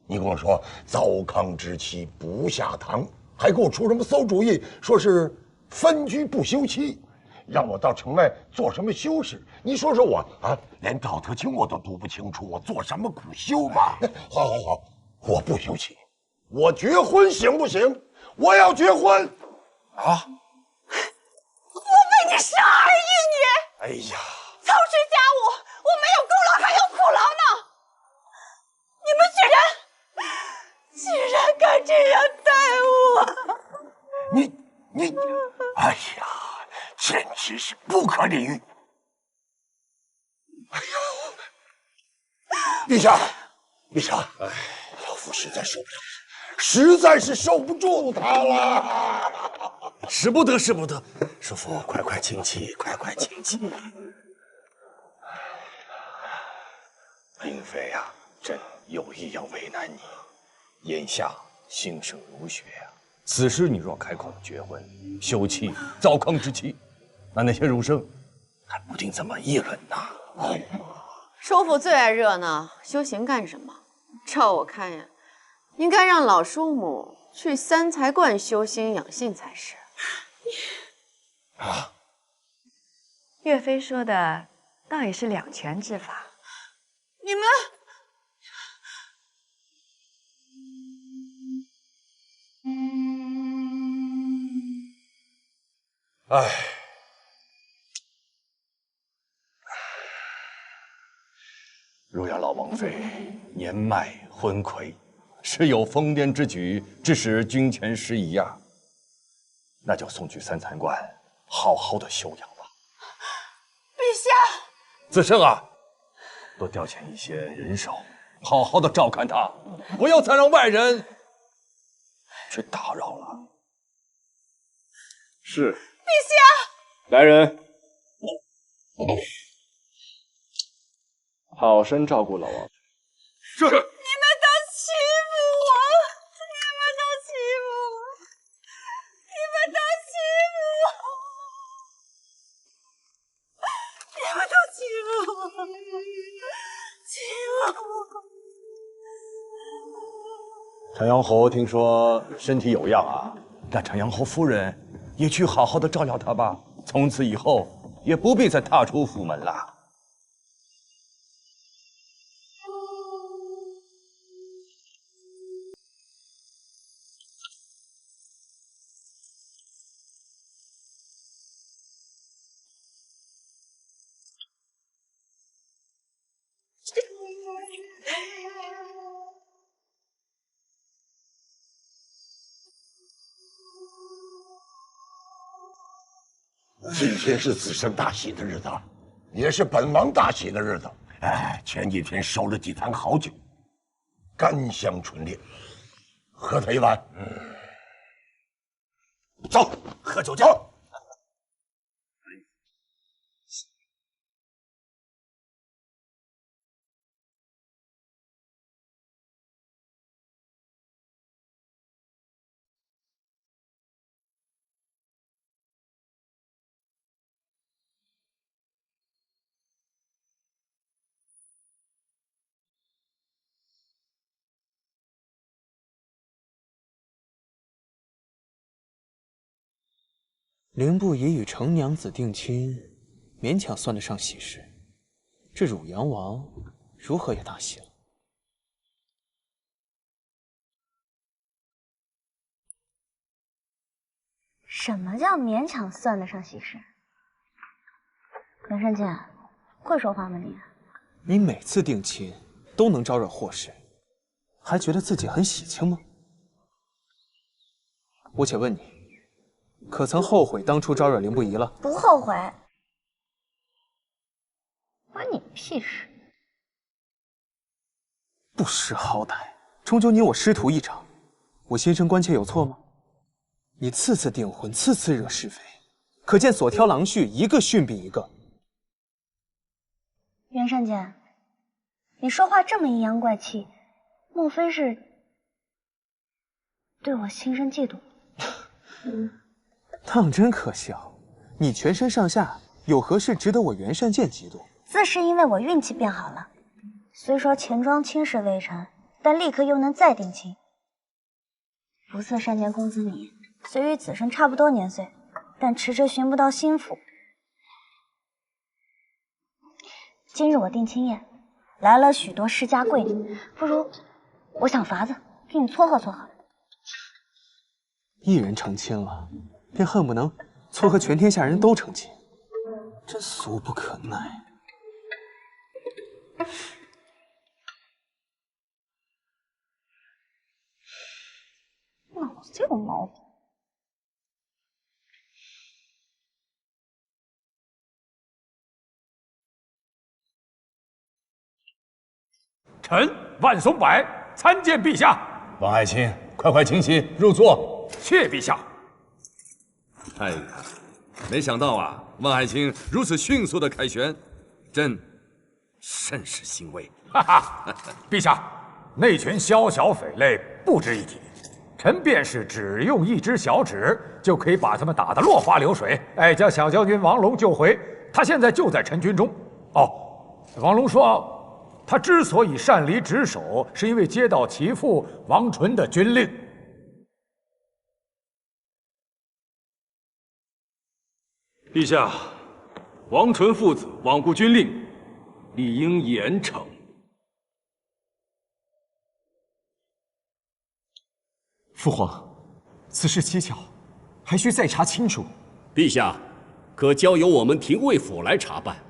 你跟我说糟糠之妻不下堂，还给我出什么馊主意，说是分居不休妻，让我到城外做什么修士？你说说我啊，连道德经我都读不清楚，我做什么苦修嘛？好，我不休妻，我绝婚行不行？我要结婚啊！我为你生儿育女，哎呀，操持家务，我没有功劳还有苦劳呢。你们居然敢这样待我！你，哎呀，简直是不可理喻！哎呀，陛下，哎，老夫实在受不了，实在是受不住他了。使不得，叔父，快请起，快请起。英妃呀，朕有意要为难你。眼下兴盛儒学呀，此时你若开口绝婚、休妻、糟糠之妻，那些儒生还不定怎么议论呢。哎呀，叔父最爱热闹，修行干什么？照我看呀，应该让老叔母去三才观修心养性才是。啊，岳飞说的倒也是两全之法。你们唉，如要老王妃年迈昏聩，时有疯癫之举，致使军前失仪啊，那就送去三餐馆，好好的休养吧。陛下，子胜啊，多调遣一些人手，好好的照看他，不要再让外人去打扰了。是。陛下，来人，好生照顾老王。是。你们都欺负我，你们都欺负我，你们都欺负我，你们都欺负我，欺负我。长阳侯听说身体有恙啊，那长阳侯夫人也去好好的照料他吧。从此以后也不必再踏出府门了。今天是子胜大喜的日子，也是本王大喜的日子。哎，前几天收了几坛好酒，甘香醇烈，喝他一碗。走，喝酒去。凌不疑与程娘子定亲，勉强算得上喜事。这汝阳王如何也大喜了？什么叫勉强算得上喜事？袁善见，会说话吗你？你每次定亲都能招惹祸事，还觉得自己很喜庆吗？我且问你，可曾后悔当初招惹凌不疑了？不后悔。关你屁事！不识好歹，终究你我师徒一场，我心生关切有错吗？你次次订婚，次次惹是非，可见所挑郎婿一个逊比一个。袁善见，你说话这么阴阳怪气，莫非是对我心生嫉妒？当真可笑！你全身上下有何事值得我袁善见嫉妒？自是因为我运气变好了，虽说钱庄亲事未成，但立刻又能再定亲。如此善见公子你，虽与子胜差不多年岁，但迟迟寻不到心腹。今日我定亲宴，来了许多世家贵女，不如我想法子给你撮合撮合。一人成亲了，便恨不能撮合全天下人都成亲，真俗不可耐。脑子有毛病。臣万松柏参见陛下。王爱卿，快请起，入座。谢陛下。哎呀，没想到啊，万爱卿如此迅速的凯旋，朕甚是欣慰。哈哈，陛下，那群宵小匪类不值一提，臣便是只用一支小指就可以把他们打得落花流水。哎，将小将军王龙救回，他现在就在臣军中。哦，王龙说，他之所以擅离职守，是因为接到其父王纯的军令。陛下，王纯父子罔顾军令，理应严惩。父皇，此事蹊跷，还需再查清楚。陛下，可交由我们廷尉府来查办。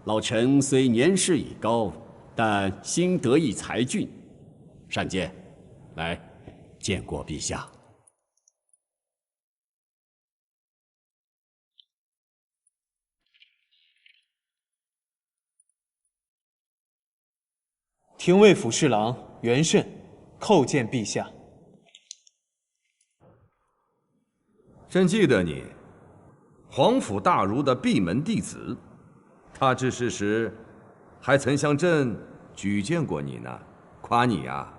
老臣虽年事已高，但心得意才俊，善见。来，见过陛下。廷尉府侍郎袁慎叩见陛下。朕记得你，皇甫大儒的闭门弟子。他治世时，还曾向朕举荐过你呢，夸你啊，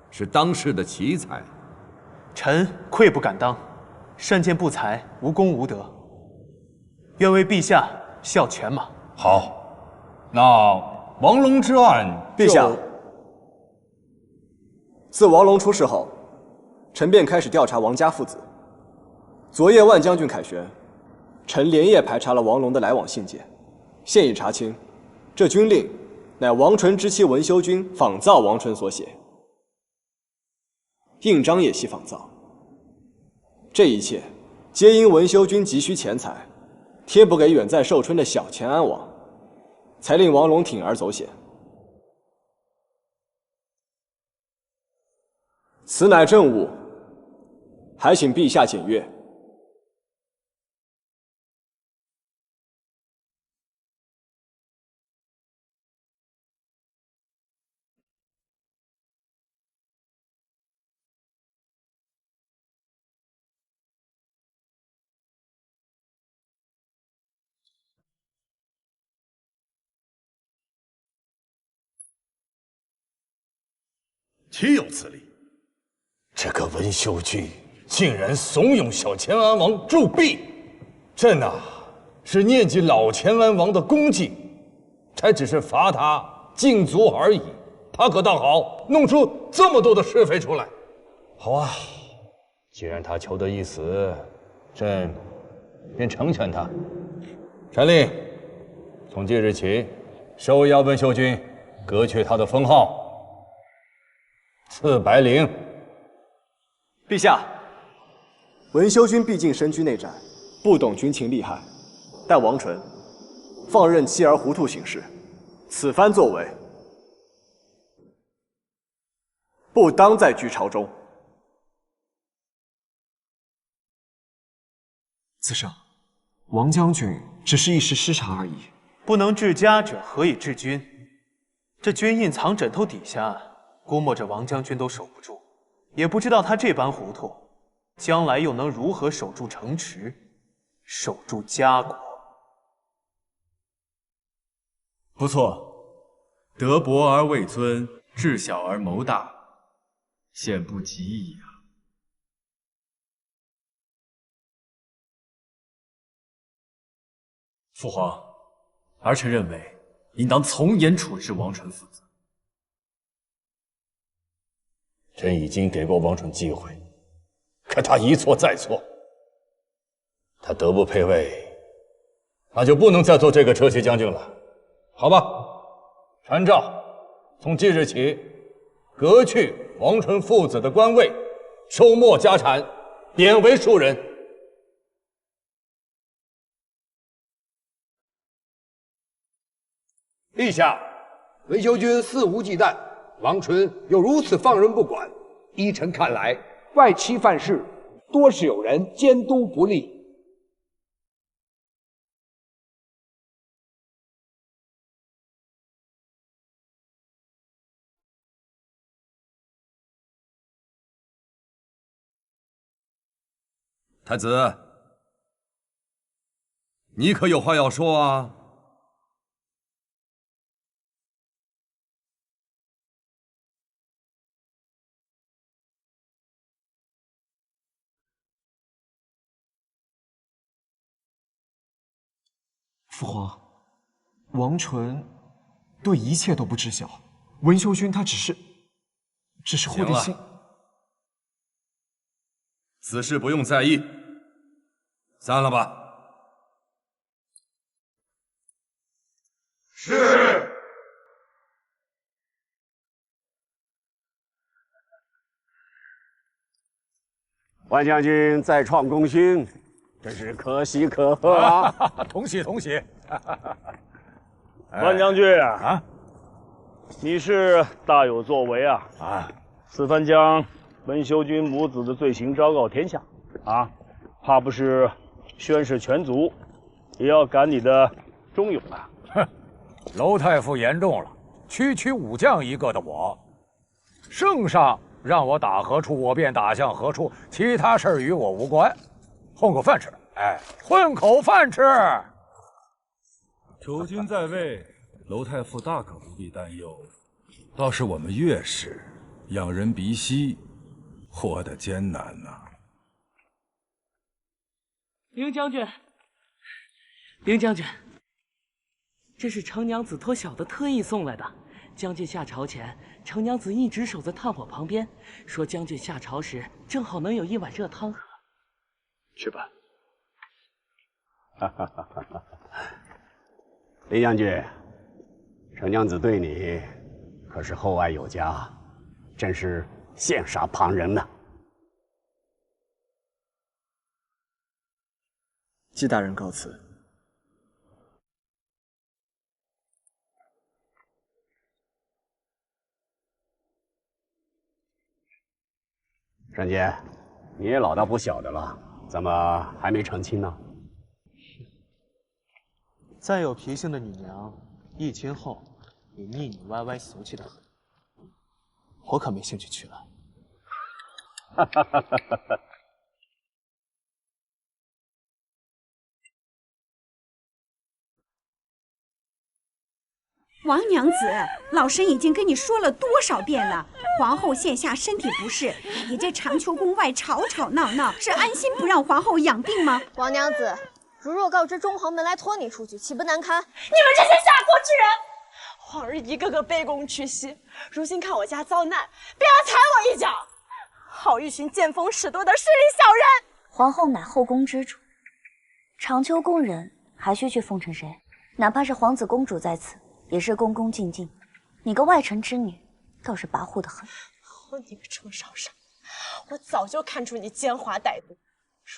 是当世的奇才。臣愧不敢当，善见不才，无功无德，愿为陛下效犬马。好，那王龙之案，陛下，自王龙出事后，臣便开始调查王家父子。昨夜万将军凯旋，臣连夜排查了王龙的来往信件，现已查清，这军令乃王纯之妻文修君仿造王纯所写，印章也系仿造。这一切皆因文修君急需钱财，贴补给远在寿春的小钱安王，才令王龙铤而走险。此乃政务，还请陛下检阅。岂有此理！这个文修君竟然怂恿小乾安王铸币，朕呐，是念及老乾安王的功绩，才只是罚他禁足而已。他可倒好，弄出这么多的是非出来。好啊，既然他求得一死，朕便成全他。传令，从即日起，收押文修君，革去他的封号。赐白绫。陛下，文修君毕竟身居内宅，不懂军情利害，但王纯放任妻儿糊涂行事，此番作为不当在居朝中。子胜，王将军只是一时失察而已。不能治家者，何以治军？这军印藏枕头底下，估摸着王将军都守不住，也不知道他这般糊涂，将来又能如何守住城池，守住家国？不错，德薄而位尊，智小而谋大，险不及矣啊！父皇，儿臣认为应当从严处置王纯父子。朕已经给过王纯机会，可他一错再错。他德不配位，那就不能再做这个车骑将军了。好吧，传诏，从即日起，革去王纯父子的官位，收没家产，贬为庶人。陛下，文修君肆无忌惮，王纯又如此放任不管，依臣看来，外戚犯事，多是有人监督不力。太子，你可有话要说啊？父皇，王纯对一切都不知晓，文修君他只是会的心。此事不用在意，散了吧。是。万将军再创功勋，真是可喜可贺啊！同喜同喜。万将军啊，你是大有作为啊！此番将文修君母子的罪行昭告天下，怕不是宣誓全族，也要赶你的忠勇啊！哼，娄太傅言重了，区武将一个的我，圣上让我打何处，我便打向何处，其他事儿与我无关。混口饭吃，混口饭吃。求君在位，娄太傅大可不必担忧，倒是我们岳氏仰人鼻息，活得艰难呐。凌将军，凌将军，这是程娘子托小的特意送来的。将军下朝前，程娘子一直守在炭火旁边，说将军下朝时正好能有一碗热汤喝。去吧。林将军，程娘子对你可是厚爱有加，真是羡煞旁人呐。季大人告辞。单姐，你也老大不小的了，怎么还没成亲呢？再有脾性的女娘，一亲后也腻腻歪歪、俗气的很，我可没兴趣娶了。王娘子，老身已经跟你说了多少遍了，皇后现下身体不适，你这长秋宫外吵吵闹闹，是安心不让皇后养病吗？王娘子，如若告知中皇门来拖你出去，岂不难堪？你们这些下国之人！皇日一个个卑躬屈膝，如今看我家遭难，便要踩我一脚，好一群见风使舵的势利小人！皇后乃后宫之主，长秋宫人还需去奉承谁？哪怕是皇子公主在此，也是恭恭敬敬。你个外臣之女，倒是跋扈得很。你个程少商，我早就看出你奸猾歹毒。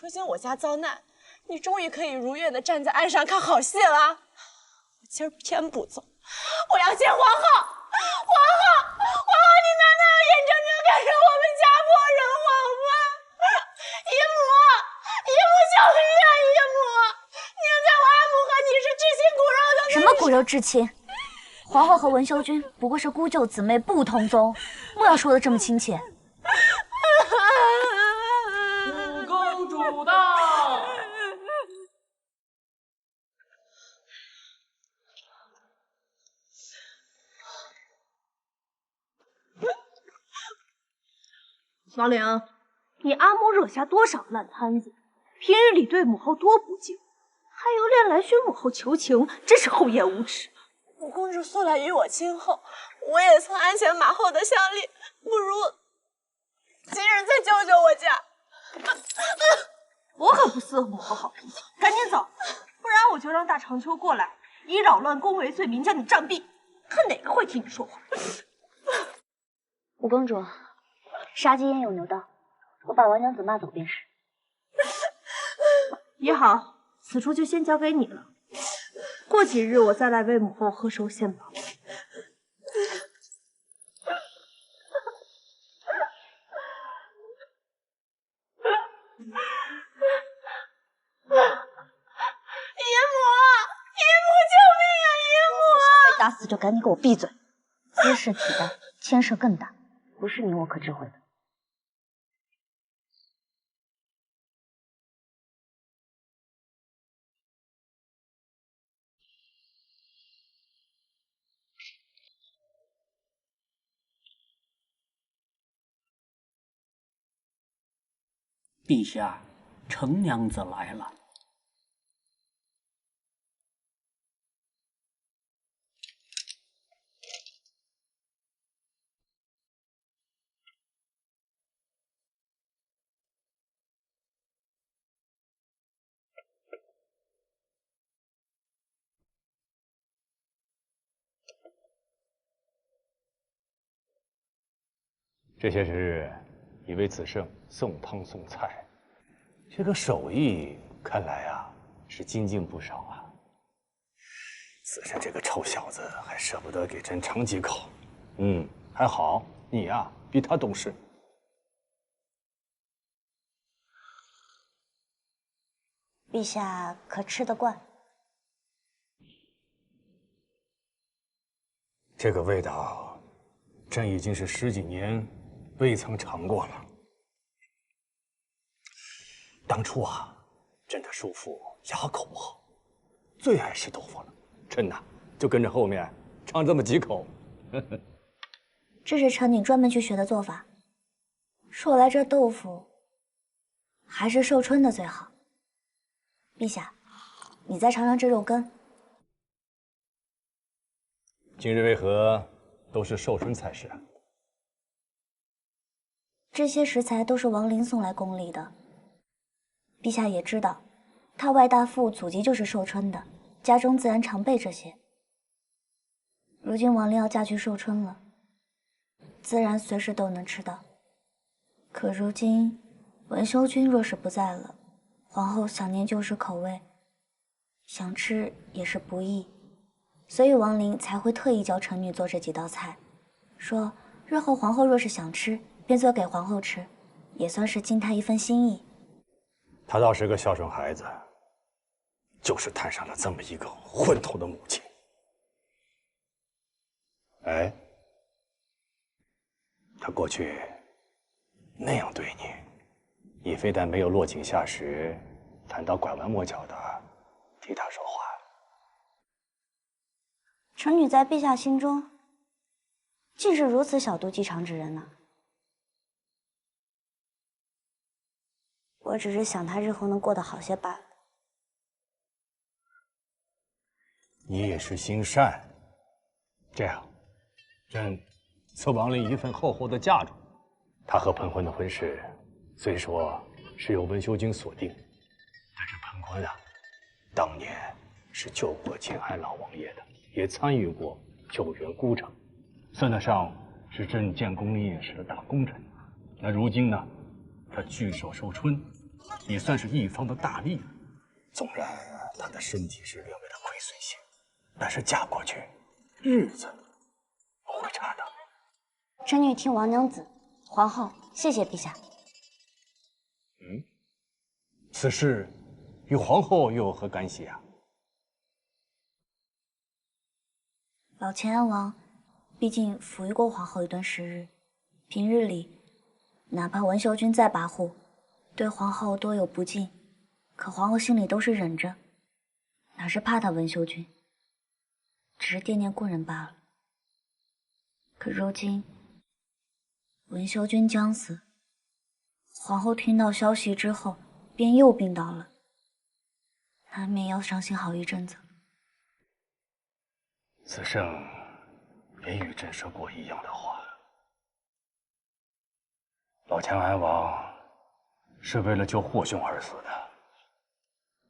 如今我家遭难，你终于可以如愿的站在岸上看好戏了。我今儿偏不走，我要见皇后！皇后，你难道要眼睁睁看着我们家破人亡吗？姨母，救命啊！姨母，念在我阿母和你是至亲骨肉的。什么骨肉至亲？皇后和文修君不过是姑舅姊妹，不同宗，莫要说的这么亲切。五公主到。小玲，你阿嬷惹下多少烂摊子？平日里对母后多不敬，还有脸来寻母后求情，真是厚颜无耻。五公主素来与我亲厚，我也曾鞍前马后的相立，不如今日再救救我家。我可不伺候母后好脾气，赶紧走，不然我就让大长秋过来，以扰乱宫闱罪名将你杖毙，看哪个会听你说话。五公主，杀鸡焉有牛刀，我把王娘子骂走便是。也好，此处就先交给你了。过几日我再来为母后贺寿献宝。姨母，救命啊！姨母，被打死就赶紧给我闭嘴！姿势体大，牵涉更大，不是你我可知会的。陛下，程娘子来了。这些日，已为子胜送汤送菜，这个手艺看来啊，是精进不少啊。子申这个臭小子还舍不得给朕尝几口。还好你呀，比他懂事。陛下可吃得惯？这个味道，朕已经是10几年未曾尝过了。当初啊，朕的叔父牙口不好，最爱吃豆腐了。朕呐，就跟着后面尝这么几口。这是臣女专门去学的做法。说来这豆腐还是寿春的最好。陛下，你再尝尝这肉羹。今日为何都是寿春菜式啊？这些食材都是王陵送来宫里的。陛下也知道，他外大父祖籍就是寿春的，家中自然常备这些。如今王陵要嫁去寿春了，自然随时都能吃到。可如今文修君若是不在了，皇后想念旧时口味，想吃也是不易，所以王陵才会特意教臣女做这几道菜，说日后皇后若是想吃，便做给皇后吃，也算是尽她一份心意。她倒是个孝顺孩子，就是摊上了这么一个混头的母亲。哎，她过去那样对你，你非但没有落井下石，反倒拐弯抹角的替她说话。臣女在陛下心中，竟是如此小肚鸡肠之人呢？我只是想她日后能过得好些罢了。你也是心善。这样，朕赐王陵一份厚厚的嫁妆。他和彭坤的婚事，虽说是由文修君所定，但是彭坤啊，当年是救过建安老王爷的，也参与过救援孤城，算得上是朕建功立业时的大功臣。那如今呢，他据守寿春，也算是一方的大力了。纵然他的身体是略微的亏损些，但是嫁过去，日子不会差的。臣女听王娘子、皇后，谢谢陛下。此事与皇后又有何干系啊？老钱安王毕竟抚育过皇后一段时日，平日里哪怕文秀君再跋扈，对皇后多有不敬，可皇后心里都是忍着，哪是怕他文秀君，只是惦念故人罢了。可如今文秀君将死，皇后听到消息之后，便又病倒了，难免要伤心好一阵子。子胜也与朕说过一样的话。老钱安王是为了救霍兄而死的，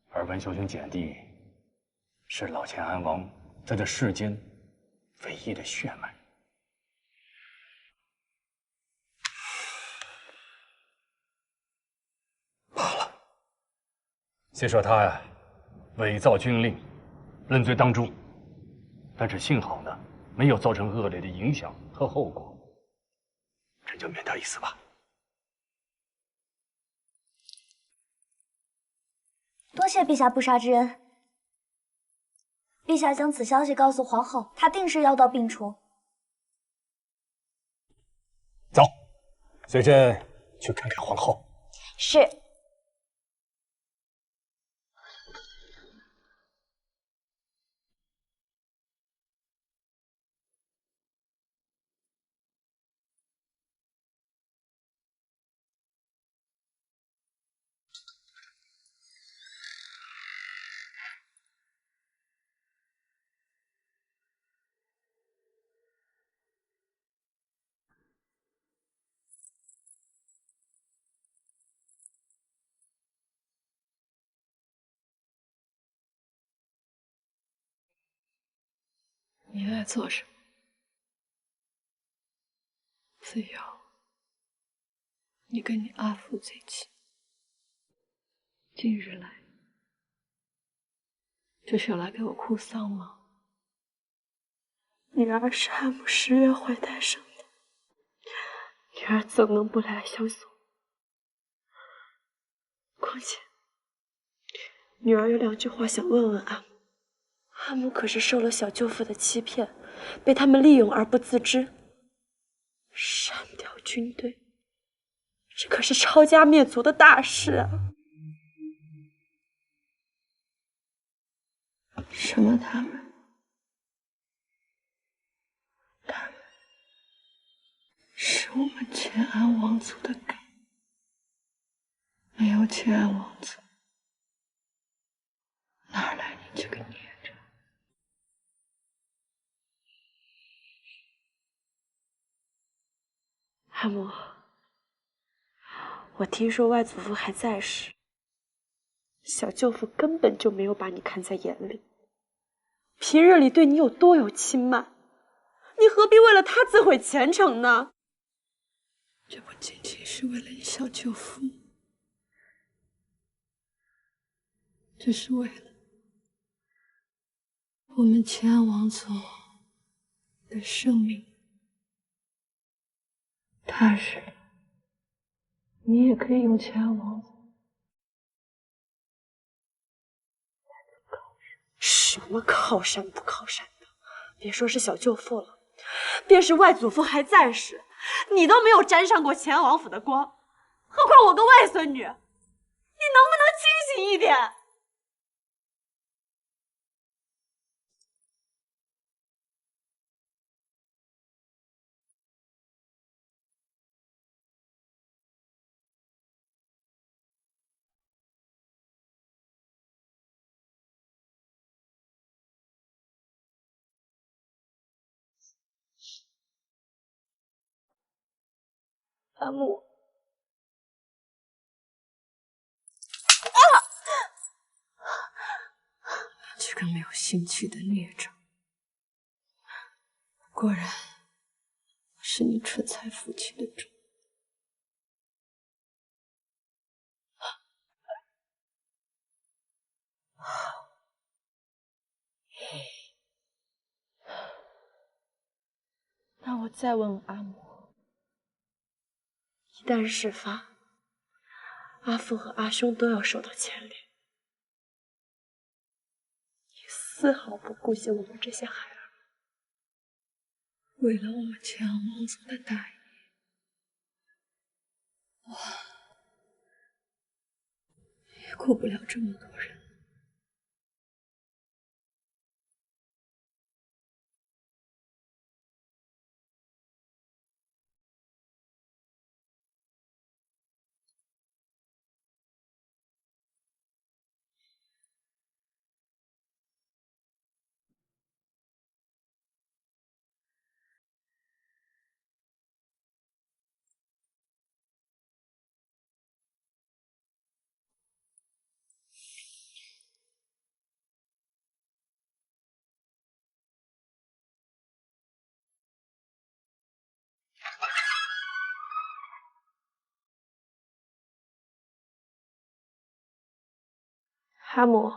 而文秀君简帝是老钱安王在这世间唯一的血脉。罢了，虽说他呀伪造军令，认罪当诛，但是幸好呢，没有造成恶劣的影响和后果，朕就免他一死吧。多谢陛下不杀之恩。陛下将此消息告诉皇后，她定是药到病除。走，随朕去看看皇后。是。你在做什么？子瑶，你跟你阿父最亲，近日来这是要来给我哭丧吗？女儿是汉姆10月怀胎生的，女儿怎能不来相送？况且，女儿有2句话想问问阿姆。阿姆可是受了小舅父的欺骗，被他们利用而不自知，删掉军队，这可是抄家灭族的大事啊！什么他们？他们是我们乾安王族的根，没有乾安王族，哪来你这个孽障？阿母，我听说外祖父还在时，小舅父根本就没有把你看在眼里，平日里对你有多有轻慢，你何必为了他自毁前程呢？这不仅仅是为了你小舅父，这是为了我们乾安王族的生命。踏实，你也可以用乾安王族。什么靠山不靠山的？别说是小舅父了，便是外祖父还在时，你都没有沾上过乾安王府的光，何况我个外孙女？你能不能清醒一点？阿木，这个没有心气的孽障，果然是你蠢材父亲的种。那我再问问阿母，一旦事发，阿父和阿兄都要受到牵连，你丝毫不顾惜我们这些孩儿，为了我们乾安王族的大业，我也顾不了这么多人。哈姆，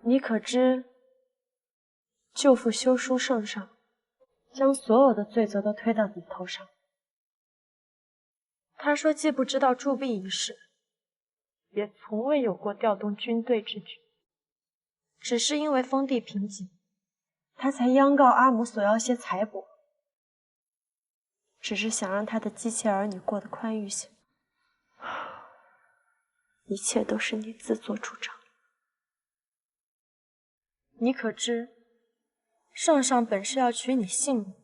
你可知舅父修书圣上，将所有的罪责都推到你头上。他说既不知道铸币一事，也从未有过调动军队之举，只是因为封地贫瘠，他才央告阿母索要些财帛，只是想让他的姬妾儿女过得宽裕些。一切都是你自作主张。你可知，圣上本是要取你性命，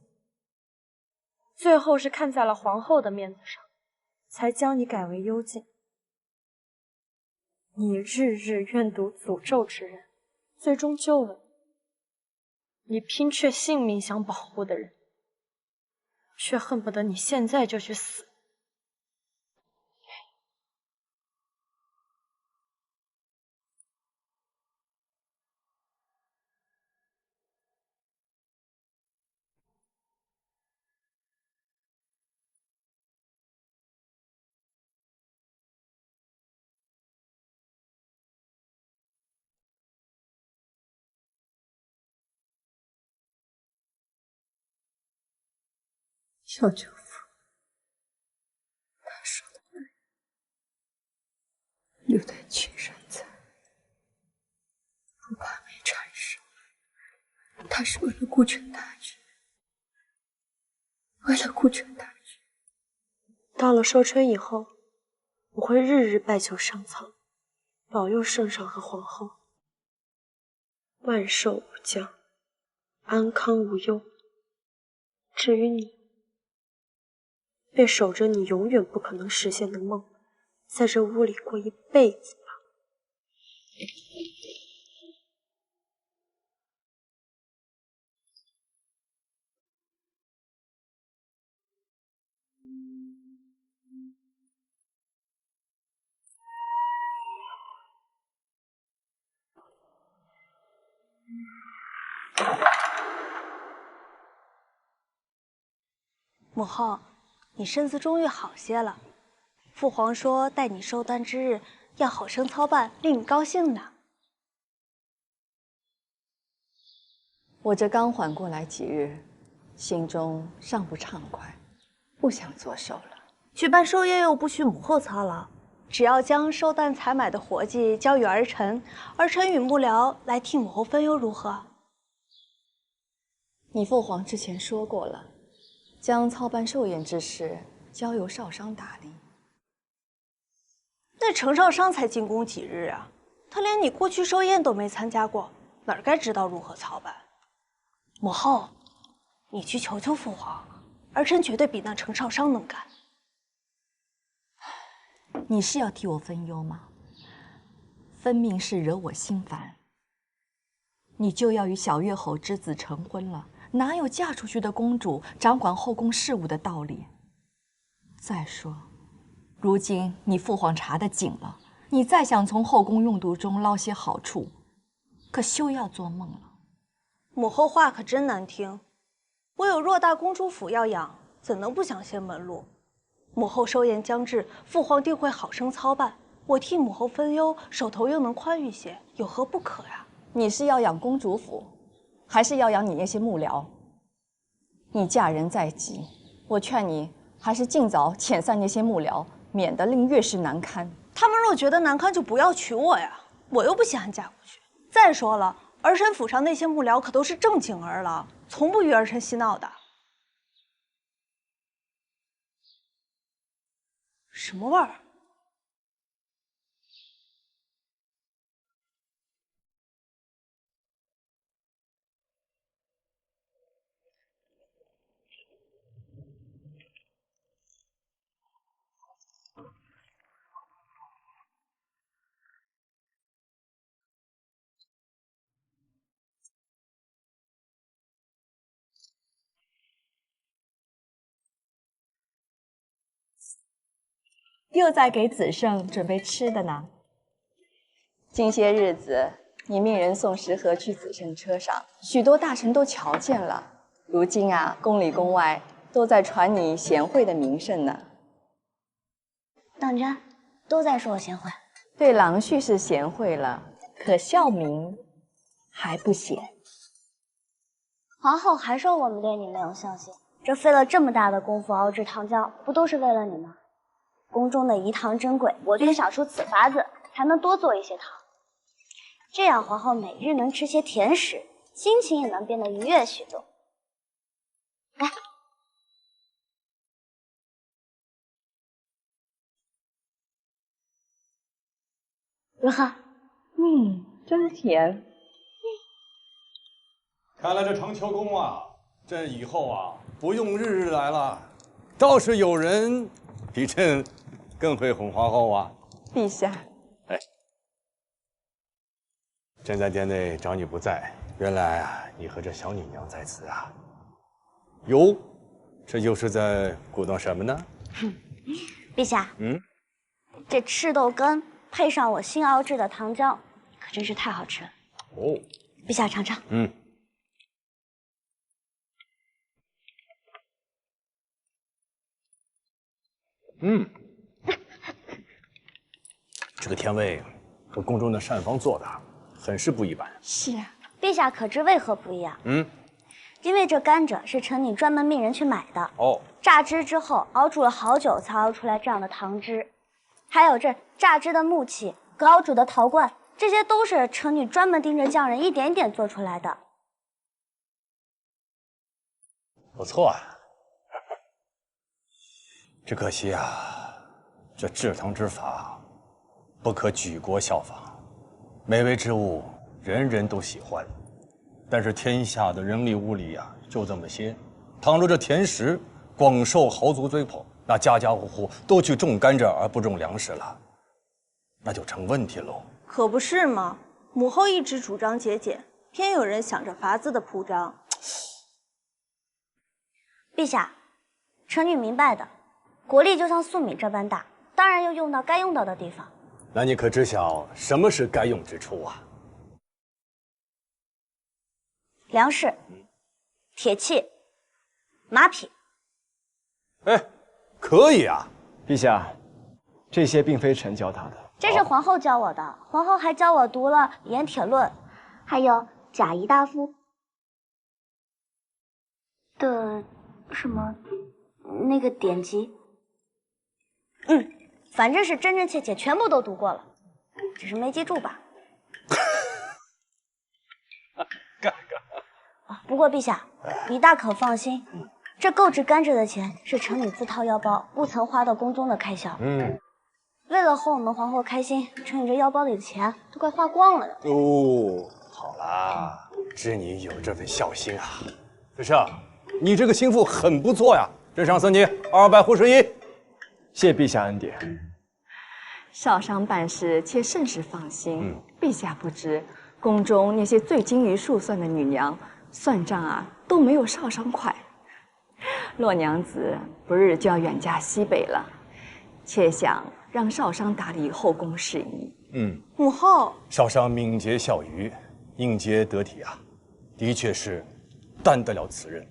最后是看在了皇后的面子上，才将你改为幽禁。你日日愿赌诅咒之人，最终救了你；你拼却性命想保护的人，却恨不得你现在就去死。小舅父，他说的对，留待青山在，不怕没产生。他是为了顾全大局，为了顾全大局。到了寿春以后，我会日日拜求上苍，保佑圣上和皇后万寿无疆，安康无忧。至于你，便守着你永远不可能实现的梦，在这屋里过一辈子吧。母后，你身子终于好些了。父皇说待你寿诞之日要好生操办，令你高兴呢。我这刚缓过来几日，心中尚不畅快，不想做寿了。举办寿宴又不许母后操劳，只要将寿诞采买的活计交与儿臣，儿臣与幕僚来替母后分忧，如何？你父皇之前说过了，将操办寿宴之事交由少商打理。那程少商才进宫几日啊，他连你过去寿宴都没参加过，哪该知道如何操办？母后，你去求求父皇，儿臣绝对比那程少商能干。你是要替我分忧吗？分明是惹我心烦。你就要与小月侯之子成婚了，哪有嫁出去的公主掌管后宫事务的道理？再说，如今你父皇查得紧了，你再想从后宫用度中捞些好处，可休要做梦了。母后话可真难听，我有偌大公主府要养，怎能不想些门路？母后寿宴将至，父皇定会好生操办，我替母后分忧，手头又能宽裕些，有何不可呀？你是要养公主府，还是要养你那些幕僚？你嫁人在即，我劝你还是尽早遣散那些幕僚，免得令越是难堪。他们若觉得难堪，就不要娶我呀，我又不稀罕嫁过去。再说了，儿臣府上那些幕僚可都是正经儿郎，从不与儿臣嬉闹的。什么味儿？又在给子胜准备吃的呢。近些日子，你命人送食盒去子胜车上，许多大臣都瞧见了。如今啊，宫里宫外都在传你贤惠的名声呢。当真？都在说我贤惠。对郎婿是贤惠了，可孝民还不贤。皇后还说我们对你没有孝心，这费了这么大的功夫熬制糖浆，不都是为了你吗？宫中的饴糖珍贵，我就想出此法子，才能多做一些糖。这样皇后每日能吃些甜食，心情也能变得愉悦许多。来，如何？真甜。看来这长秋宫啊，朕以后啊不用日日来了，倒是有人比朕更会哄皇后啊。陛下，哎，朕在殿内找你不在，原来啊你和这小女娘在此啊。哟，这又是在鼓捣什么呢？陛下，这赤豆羹配上我新熬制的糖浆，可真是太好吃了。哦，陛下尝尝。这个甜味和宫中的膳房做的很是不一般。是啊，陛下可知为何不一样？因为这甘蔗是臣女专门命人去买的。哦，榨汁之后熬煮了好久才熬出来这样的糖汁，还有这榨汁的木器、熬煮的陶罐，这些都是臣女专门盯着匠人一点一点做出来的。不错啊，只可惜啊，这制糖之法不可举国效仿。美味之物人人都喜欢，但是天下的人力物力呀，就这么些。倘若这甜食广受豪族追捧，那家家户户都去种甘蔗而不种粮食了，那就成问题喽。可不是嘛，母后一直主张节俭，偏有人想着法子的铺张。陛下，臣女明白的，国力就像粟米这般大，当然要用到该用到的地方。那你可知晓什么是该用之处啊？粮食、铁器、马匹。哎，可以啊。陛下，这些并非臣教他的，这是皇后教我的，皇后还教我读了《盐铁论》，还有贾谊大夫的什么那个典籍。反正是真真切切全部都读过了，只是没记住吧。不过陛下，你大可放心，这购置甘蔗的钱是臣女自掏腰包，不曾花到宫中的开销。为了哄我们皇后开心，臣女这腰包里的钱都快花光了呢。哦，好啦，知你有这份孝心啊。子胜，你这个心腹很不错呀，朕赏赐你251。谢陛下恩典。少商办事且甚是放心。陛下不知，宫中那些最精于数算的女娘，算账啊都没有少商快。洛娘子不日就要远嫁西北了，妾想让少商打理后宫事宜。母后，少商敏捷孝愚，应节得体啊，的确是担得了此任。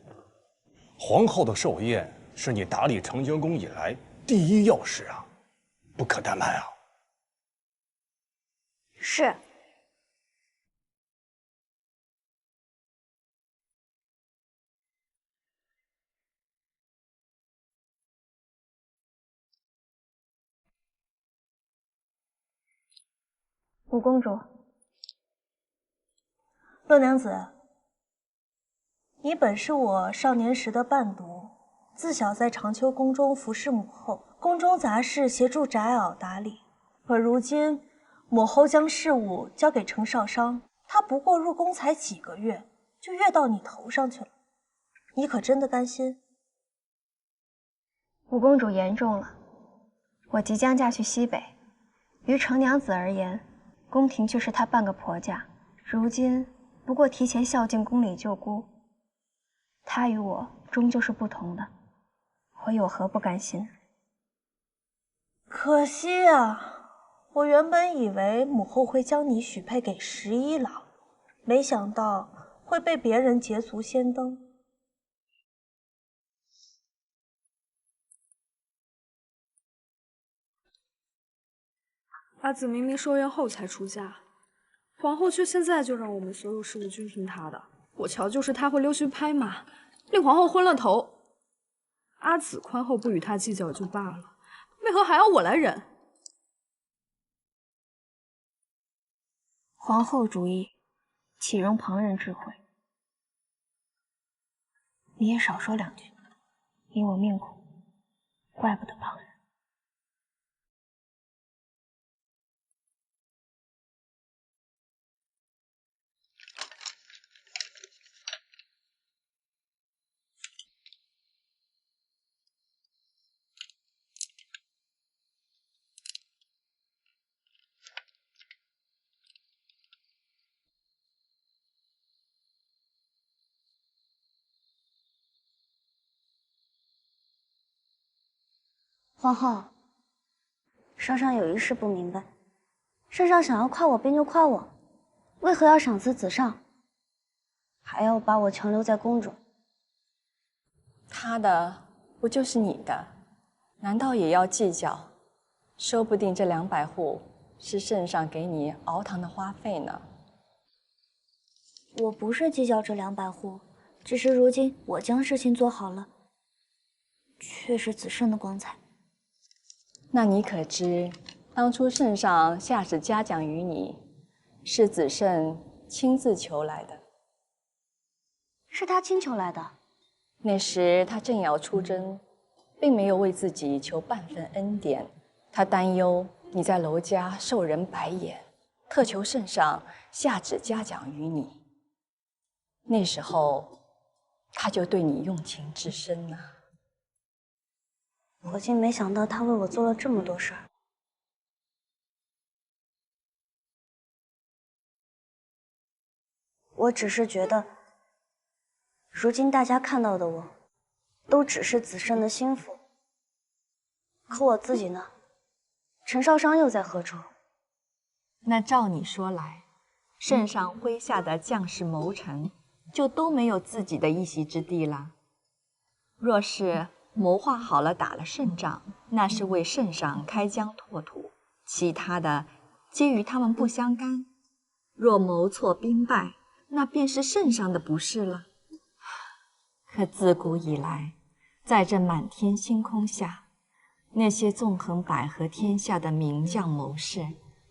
皇后的寿宴是你打理长江宫以来第一要事啊，不可怠慢啊。是。五公主，洛娘子，你本是我少年时的伴读，自小在长秋宫中服侍母后，宫中杂事协助翟媪打理。可如今母后将事务交给程少商，他不过入宫才几个月，就越到你头上去了，你可真的甘心？五公主言重了，我即将嫁去西北，于程娘子而言，宫廷却是她半个婆家，如今不过提前孝敬宫里舅姑，她与我终究是不同的，我有何不甘心？可惜啊，我原本以为母后会将你许配给11郎，没想到会被别人捷足先登。阿紫明明寿宴后才出嫁，皇后却现在就让我们所有事务均听她的。我瞧就是她会溜须拍马，令皇后昏了头。阿紫宽厚不与她计较就罢了，为何还要我来忍？皇后主意，岂容旁人智慧？你也少说两句，以我命苦，怪不得旁人。皇后，少商有一事不明白，圣上想要夸我便就夸我，为何要赏赐子上，还要把我强留在宫中？他的不就是你的，难道也要计较？说不定这200户是圣上给你熬糖的花费呢。我不是计较这200户，只是如今我将事情做好了，却是子胜的光彩。那你可知，当初圣上下旨嘉奖于你，是子胜亲自求来的。是他亲求来的。那时他正要出征，并没有为自己求半分恩典，他担忧你在楼家受人白眼，特求圣上下旨嘉奖于你。那时候，他就对你用情至深呐。我竟没想到他为我做了这么多事儿。我只是觉得，如今大家看到的我，都只是子胜的心腹。可我自己呢？陈少商又在何处？那照你说来，圣上麾下的将士谋臣，就都没有自己的一席之地了。若是谋划好了打了胜仗，那是为圣上开疆拓土，其他的皆与他们不相干。若谋错兵败，那便是圣上的不是了。可自古以来，在这满天星空下，那些纵横捭阖天下的名将谋士，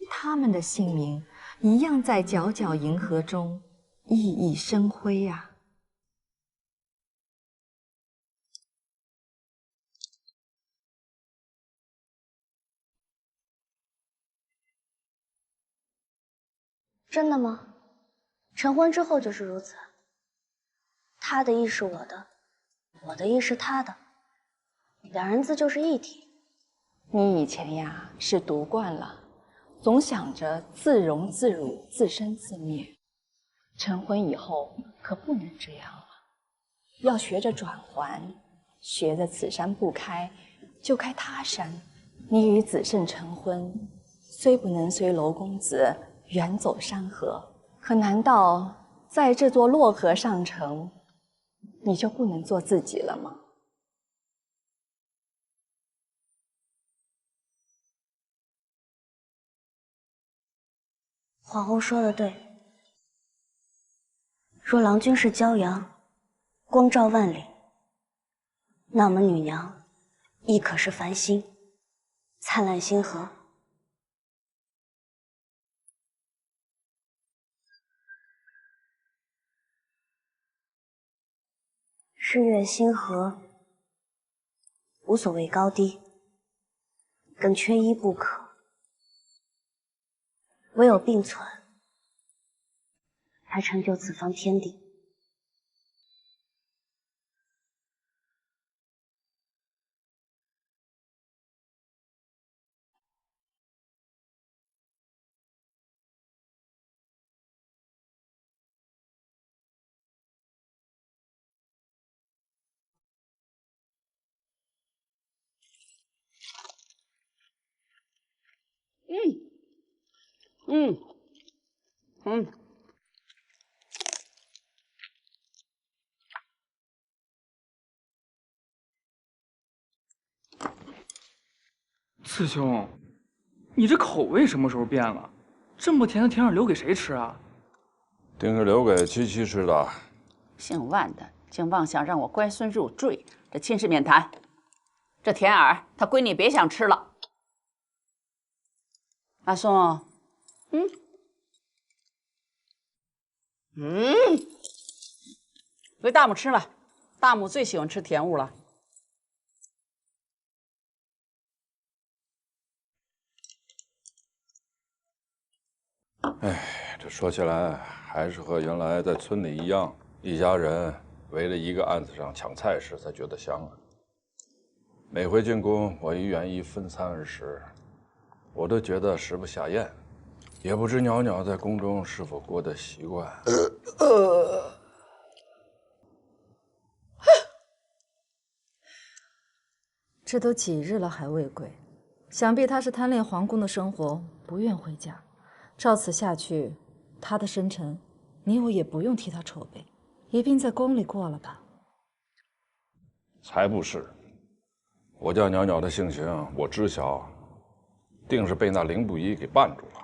他们的姓名一样在皎皎银河中熠熠生辉啊。真的吗？成婚之后就是如此。他的意是我的，我的意是他的，两人自就是一体。你以前呀是独惯了，总想着自荣自辱、自生自灭。成婚以后可不能这样了，要学着转还，学着此山不开，就开他山。你与子胜成婚，虽不能随娄公子远走山河，可难道在这座洛河上城，你就不能做自己了吗？皇后说的对，若郎君是骄阳，光照万里，那么女娘亦可是繁星，灿烂星河。日月星河，无所谓高低，更缺一不可。唯有并存，才成就此方天地。次兄，你这口味什么时候变了？这么甜的甜点留给谁吃啊？定是留给七七吃的。姓万的竟妄想让我乖孙入赘，这亲事免谈。这甜饵，他闺女别想吃了。阿松，给大母吃了，大母最喜欢吃甜物了。哎，这说起来还是和原来在村里一样，一家人围着一个案子上抢菜时才觉得香啊。每回进宫，我一愿意分餐而食，我都觉得食不下咽。也不知袅袅在宫中是否过得习惯。这都几日了还未归，想必他是贪恋皇宫的生活，不愿回家。照此下去，他的生辰，你我也不用替他筹备，一并在宫里过了吧。才不是！我家袅袅的性情，我知晓，定是被那凌不疑给绊住了。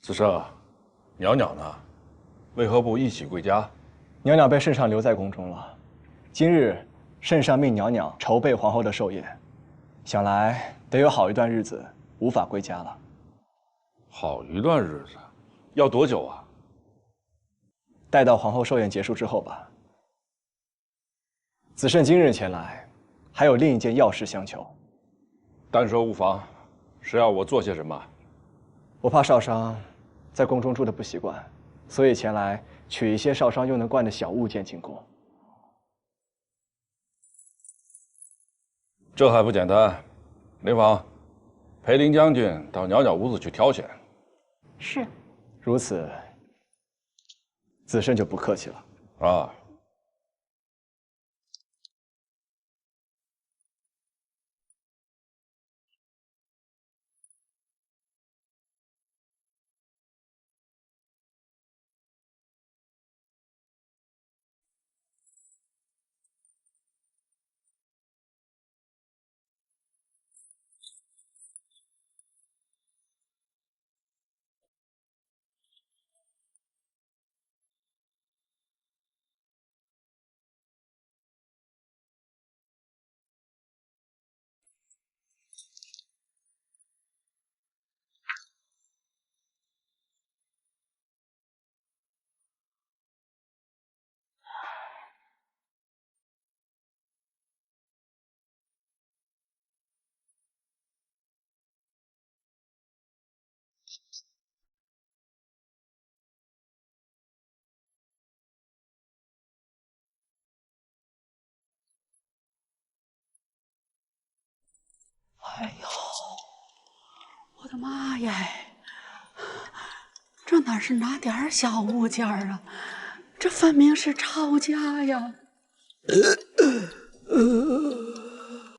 子胜，袅袅呢？为何不一起归家？袅袅被圣上留在宫中了。今日圣上命袅袅筹备皇后的寿宴，想来得有好一段日子无法归家了。好一段日子，要多久啊？待到皇后寿宴结束之后吧。子胜今日前来，还有另一件要事相求。但说无妨，是要我做些什么？我怕少商在宫中住的不习惯，所以前来取一些少商用得惯的小物件进贡。这还不简单？林芳，陪林将军到袅袅屋子去挑选。是。如此，子胜就不客气了。啊。哎呦，我的妈呀！这哪是拿点小物件啊，这分明是抄家呀！